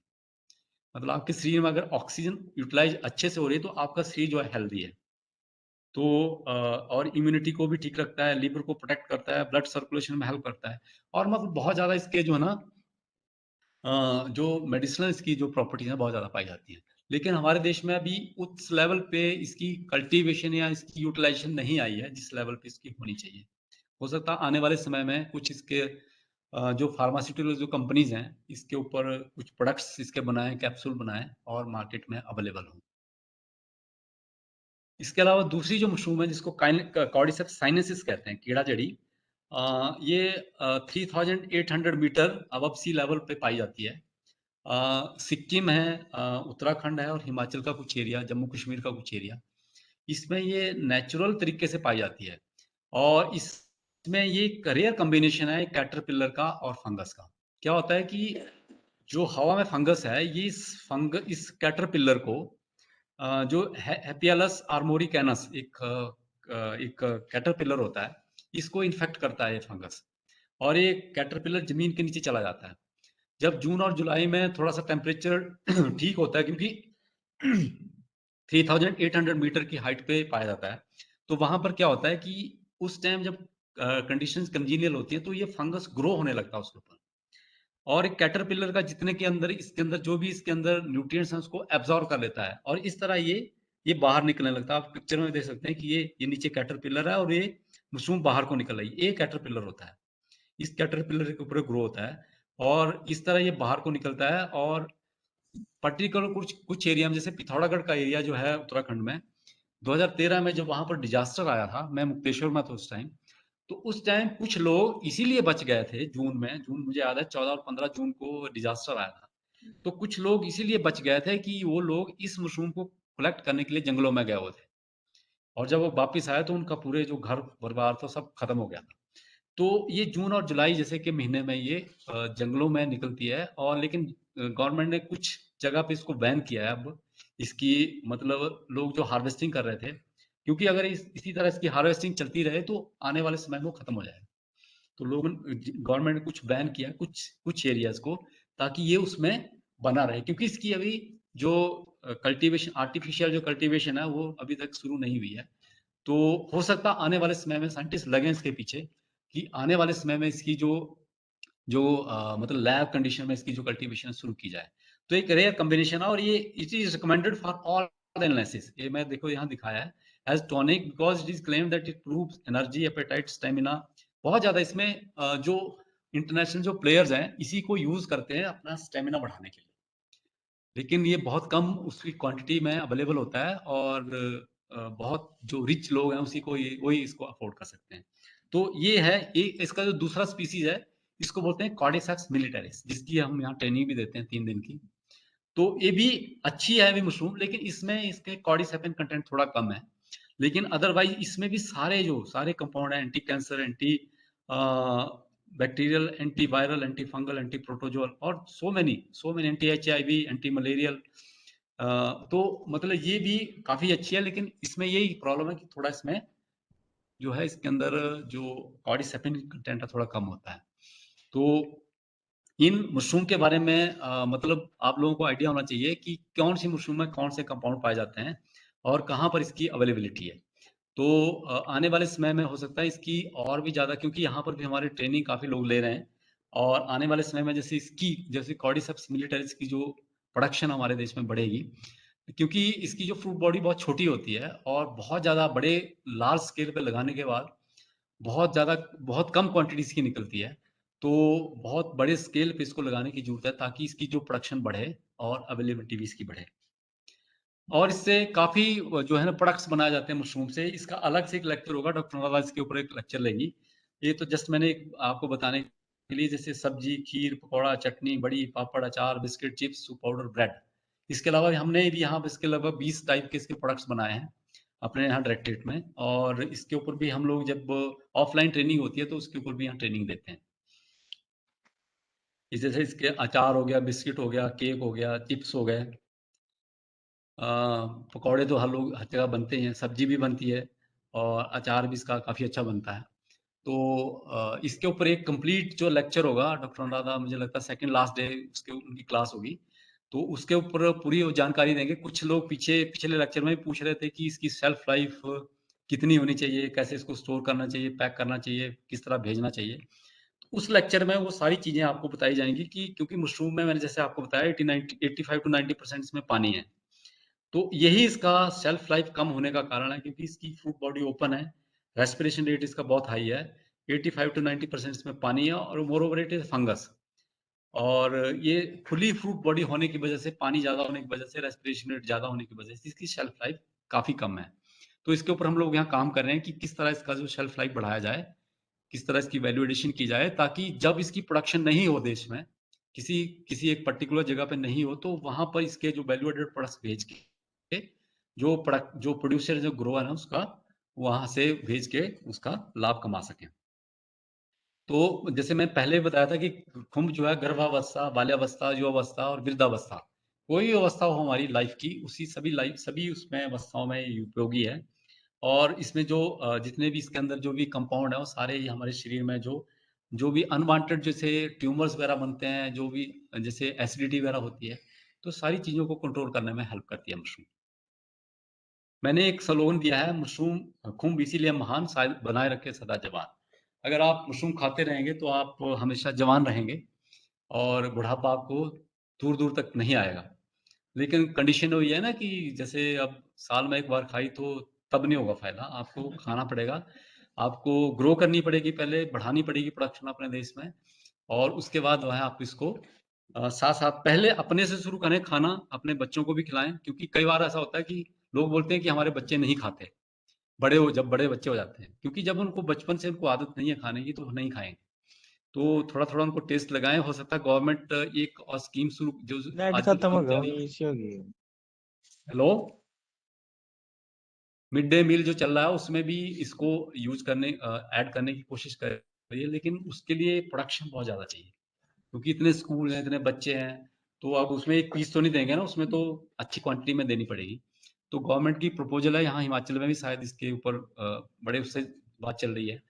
मतलब आपके शरीर में अगर ऑक्सीजन यूटिलाइज अच्छे से हो रही है, तो आपका शरीर जो है हेल्दी है। तो और इम्यूनिटी को भी ठीक रखता है, लिवर को प्रोटेक्ट करता है, ब्लड सर्कुलेशन में हेल्प करता है, और मतलब बहुत ज़्यादा इसके जो है ना जो मेडिसिनल इसकी जो प्रॉपर्टीज़ हैं बहुत ज़्यादा पाई जाती हैं। लेकिन हमारे देश में अभी उस लेवल पे इसकी कल्टीवेशन या इसकी यूटिलाइज़ेशन नहीं आई है, जिस लेवल पे इसकी होनी चाहिए। हो सकता है आने वाले समय में कुछ इसके जो फार्मास्यूटिकल जो कंपनीज़ हैं, इसके ऊपर कुछ प्रोडक्ट्स इसके बनाएँ, कैप्सूल बनाएँ और मार्केट में अवेलेबल हों। इसके अलावा दूसरी जो मशरूम है, जिसको कॉर्डिसेप्स साइनेंसिस कहते हैं, कीड़ा जड़ी, ये 3800 मीटर अबव सी लेवल पे पाई जाती है। सिक्किम है, उत्तराखंड है और हिमाचल का कुछ एरिया, जम्मू कश्मीर का कुछ एरिया, इसमें ये नेचुरल तरीके से पाई जाती है। और इसमें ये एक रेयर कॉम्बिनेशन है कैटरपिलर का और फंगस का। क्या होता है कि जो हवा में फंगस है, ये इस कैटरपिलर को जो हेपियालस आर्मोरिकैनस एक कैटरपिलर होता है, इसको इन्फेक्ट करता है ये फंगस, और ये कैटरपिलर जमीन के नीचे चला जाता है। जब जून और जुलाई में थोड़ा सा टेम्परेचर ठीक होता है, क्योंकि 3800 मीटर की हाइट पे पाया जाता है, तो वहां पर क्या होता है कि उस टाइम जब कंडीशंस कंजीनियल होती है, तो ये फंगस ग्रो होने लगता है उसके ऊपर, और एक कैटरपिलर का जितने के अंदर इसके अंदर जो भी इसके अंदर न्यूट्रिएंट्स हैं, उसको एब्जॉर्ब कर लेता है, और इस तरह ये बाहर निकलने लगता है। आप पिक्चर में देख सकते हैं कि ये नीचे कैटरपिलर है और ये मशरूम बाहर को निकल रही है, ये कैटरपिलर होता है। इस कैटरपिलर के ऊपर ग्रो होता है और इस तरह ये बाहर को निकलता है। और पर्टिकुलर कुछ कुछ एरिया में, जैसे पिथौरागढ़ का एरिया जो है उत्तराखंड में, 2013 में जब वहां पर डिजास्टर आया था, मैं मुक्तेश्वर में था उस टाइम, तो उस टाइम कुछ लोग इसीलिए बच गए थे। जून मुझे याद है, 14 और 15 जून को डिजास्टर आया था, तो कुछ लोग इसीलिए बच गए थे कि वो लोग इस मशरूम को कलेक्ट करने के लिए जंगलों में गए हुए थे, और जब वो वापिस आए तो उनका पूरे जो घर परिवार था सब खत्म हो गया था। तो ये जून और जुलाई जैसे के महीने में ये जंगलों में निकलती है, और लेकिन गवर्नमेंट ने कुछ जगह पे इसको बैन किया है अब। इसकी मतलब लोग जो हार्वेस्टिंग कर रहे थे, क्योंकि अगर इसी तरह इसकी हार्वेस्टिंग चलती रहे तो आने वाले समय में वो खत्म हो जाएगा। तो लोग गवर्नमेंट ने कुछ बैन किया कुछ कुछ एरियाज को, ताकि ये उसमें बना रहे, क्योंकि इसकी अभी जो कल्टीवेशन, आर्टिफिशियल जो कल्टीवेशन है, वो अभी तक शुरू नहीं हुई है। तो हो सकता है आने वाले समय में साइंटिस्ट लगे इसके पीछे, कि आने वाले समय में इसकी जो जो मतलब लैब कंडीशन में इसकी जो कल्टीवेशन शुरू की जाए। तो एक रेयर कॉम्बिनेशन है, और ये it is recommended for all illnesses. ये मैं देखो यहाँ दिखाया है as tonic, because it is claim that it proves energy, appetite, stamina. बहुत ज्यादा इसमें जो इंटरनेशनल जो प्लेयर्स हैं, इसी को यूज करते हैं अपना स्टेमिना बढ़ाने के लिए। लेकिन ये बहुत कम उसकी क्वांटिटी में अवेलेबल होता है, और बहुत जो रिच लोग हैं उसी को ये वही इसको अफोर्ड कर सकते हैं। तो ये है, ये इसका जो दूसरा स्पीसीज़ है, इसको बोलते हैं कॉर्डिसेप्स मिलिटरिस, जिसकी हम यहाँ ट्रेनिंग भी देते हैं 3 दिन की। तो ये भी अच्छी है अभी मशरूम, लेकिन इसमें इसके कॉर्डिसेपिन कंटेंट थोड़ा कम है। लेकिन अदरवाइज़ इसमें भी सारे कंपाउंड हैं, anti cancer, anti uh, bacterial, anti viral, anti fungal, anti protozoal और so many anti HIV, anti malarial. तो मतलब ये भी काफ़ी अच्छी है, लेकिन इसमें यही प्रॉब्लम है कि थोड़ा इसमें जो है इसके अंदर जो कॉर्डिसेपिन कंटेंट है थोड़ा कम होता है। तो इन मशरूम के बारे में मतलब आप लोगों को आइडिया होना चाहिए कि कौन-सी मशरूम में कौन से कंपाउंड पाए जाते हैं और कहाँ पर इसकी अवेलेबिलिटी है। तो आने वाले समय में हो सकता है इसकी और भी ज़्यादा, क्योंकि यहाँ पर भी हमारी ट्रेनिंग काफ़ी लोग ले रहे हैं और आने वाले समय में जैसे कॉर्डिसेप्स मिलिटरिस की जो प्रोडक्शन हमारे देश में बढ़ेगी, क्योंकि इसकी जो फ्रूट बॉडी बहुत छोटी होती है और बहुत ज़्यादा बड़े लार्ज स्केल पे लगाने के बाद बहुत कम क्वांटिटी इसकी निकलती है। तो बहुत बड़े स्केल पे इसको लगाने की ज़रूरत है ताकि इसकी जो प्रोडक्शन बढ़े और अवेलेबिलिटी भी इसकी बढ़े। और इससे काफ़ी जो है ना प्रोडक्ट्स बनाए जाते हैं मशरूम से। इसका अलग से एक लेक्चर होगा, डॉक्टर नवाज़ इसके ऊपर एक लेक्चर लेंगी। ये तो जस्ट मैंने एक आपको बताने के लिए, जैसे सब्ज़ी, खीर, पकौड़ा, चटनी, बड़ी, पापड़, अचार, बिस्किट, चिप्स, पाउडर, ब्रेड। इसके अलावा हमने भी यहाँ पे इसके लगभग 20 टाइप के इसके प्रोडक्ट्स बनाए हैं, अपने यहाँ डायरेक्टरेट में, और इसके ऊपर भी हम लोग जब ऑफ़लाइन ट्रेनिंग होती है, तो उसके ऊपर भी यहाँ ट्रेनिंग देते हैं। इस जैसे इसके अचार हो गया, बिस्किट हो गया, केक हो गया, चिप्स हो गए। अ, पकौड़े तो हर जगह बनते ही हैं, सब्ज़ी भी बनती है और अचार भी इसका काफ़ी अच्छा बनता है। तो इसके ऊपर एक कंप्लीट जो लेक्चर होगा, डॉक्टर अनुराधा, मुझे लगता है सेकंड लास्ट डे उसके उनकी क्लास होगी। तो उसके ऊपर पूरी वो जानकारी देंगे। कुछ लोग पिछले लेक्चर में भी पूछ रहे थे कि इसकी शेल्फ लाइफ़ कितनी होनी चाहिए? कैसे इसको स्टोर करना चाहिए, पैक करना चाहिए, किस तरह भेजना चाहिए? उस लेक्चर में वो सारी चीज़ें आपको बताई जाएँगी कि क्योंकि मशरूम में मैंने जैसे आपको बताया 85 टू 90% इसमें पानी है। तो यही इसका शेल्फ लाइफ कम होने का कारण है, क्योंकि इसकी फ्रूट बॉडी ओपन है, रेस्पिरेशन रेट इसका बहुत हाई है, 85 टू 90% इसमें पानी है और more over it is fungus. और ये खुली फ्रूट बॉडी होने की वजह से, पानी ज़्यादा होने की वजह से, रेस्पिरेशन रेट ज़्यादा होने की वजह से इसकी शेल्फ लाइफ काफ़ी कम है। तो इसके ऊपर हम लोग यहाँ काम कर रहे हैं कि किस तरह इसका जो शेल्फ लाइफ बढ़ाया जाए, किस तरह इसकी वैल्यू एडिशन की जाए, ताकि जब इसकी प्रोडक्शन नहीं हो देश में, किसी किसी एक पर्टिकुलर जगह पे नहीं हो, तो वहाँ पर इसके जो वैल्यू एडेड प्रोडक्ट्स भेज के जो प्रोड्यूसर जो ग्रोवर है उसका, वहाँ से भेज के उसका लाभ कमा सकें। तो जैसे मैं पहले बताया था कि कुंभ जो है गर्भावस्था, बाल्यावस्था, युवावस्था और वृद्धावस्था, कोई भी अवस्था हो हमारी लाइफ की, सभी उसमें अवस्थाओं में ये उपयोगी है। और इसमें जो जितने भी इसके अंदर जो भी कंपाउंड है, वो सारे ही हमारे शरीर में जो जो भी अनवांटेड जैसे ट्यूमर्स वगैरह बनते हैं, जो भी जैसे एसिडिटी वगैरह होती है, तो सारी चीज़ों को कंट्रोल करने में हेल्प करती है मशरूम। मैंने एक स्लोगन दिया है, मशरूम खुम्ब इसीलिए महान, शायद बनाए रखे सदा जवान। अगर आप मशरूम खाते रहेंगे तो आप हमेशा जवान रहेंगे और बुढ़ापा आपको दूर-दूर तक नहीं आएगा। लेकिन कंडीशन वही है ना कि जैसे अब साल में 1 बार खाई तो तब नहीं होगा फ़ायदा, आपको खाना पड़ेगा। आपको ग्रो करनी पड़ेगी पहले, बढ़ानी पड़ेगी प्रोडक्शन अपने देश में, और उसके बाद जो है आप इसको साथ-साथ पहले अपने से शुरू करें खाना, अपने बच्चों को भी खिलाएँ, क्योंकि कई बार ऐसा होता है कि लोग बोलते हैं कि हमारे बच्चे नहीं खाते, जब बड़े बच्चे हो जाते हैं, क्योंकि जब उनको बचपन से उनको आदत नहीं है खाने की, तो वो नहीं खाएँगे। तो थोड़ा-थोड़ा उनको टेस्ट लगाएँ, हो सकता है गवर्नमेंट एक और स्कीम शुरू जो नेट आजकल खत्म हो शुरू गया, कर रही है। इश्यू हो गई। हेलो? मिड डे मील जो चल रहा है उसमें भी इसको ऐड करने की कोशिश कर रही है, लेकिन उसके लिए प्रोडक्शन बहुत ज़्यादा चाहिए, क्योंकि इतने स्कूल हैं, इतने बच्चे हैं, तो अब उसमें एक पीस तो नहीं देंगे ना, उसमें तो अच्छी क्वांटिटी में देनी पड़ेगी। तो गवर्नमेंट की प्रपोज़ल है, यहाँ हिमाचल में भी शायद इसके ऊपर बड़े उससे बात चल रही है।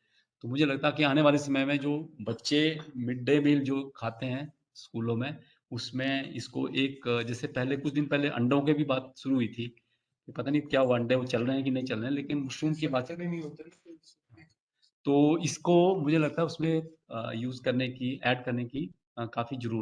तो मुझे लगता है कि आने वाले समय में जो बच्चे मिड डे मील जो खाते हैं स्कूलों में, उसमें इसको जैसे पहले कुछ दिन पहले अंडों की भी बात शुरू हुई थी। ये पता नहीं क्या वो अंडे वो चल रहे हैं कि नहीं चल रहे हैं, लेकिन मशरूम की बात चल रही नहीं होती। तो इसको मुझे लगता है उसमें यूज़ करने की, ऐड करने की काफ़ी ज़रूरत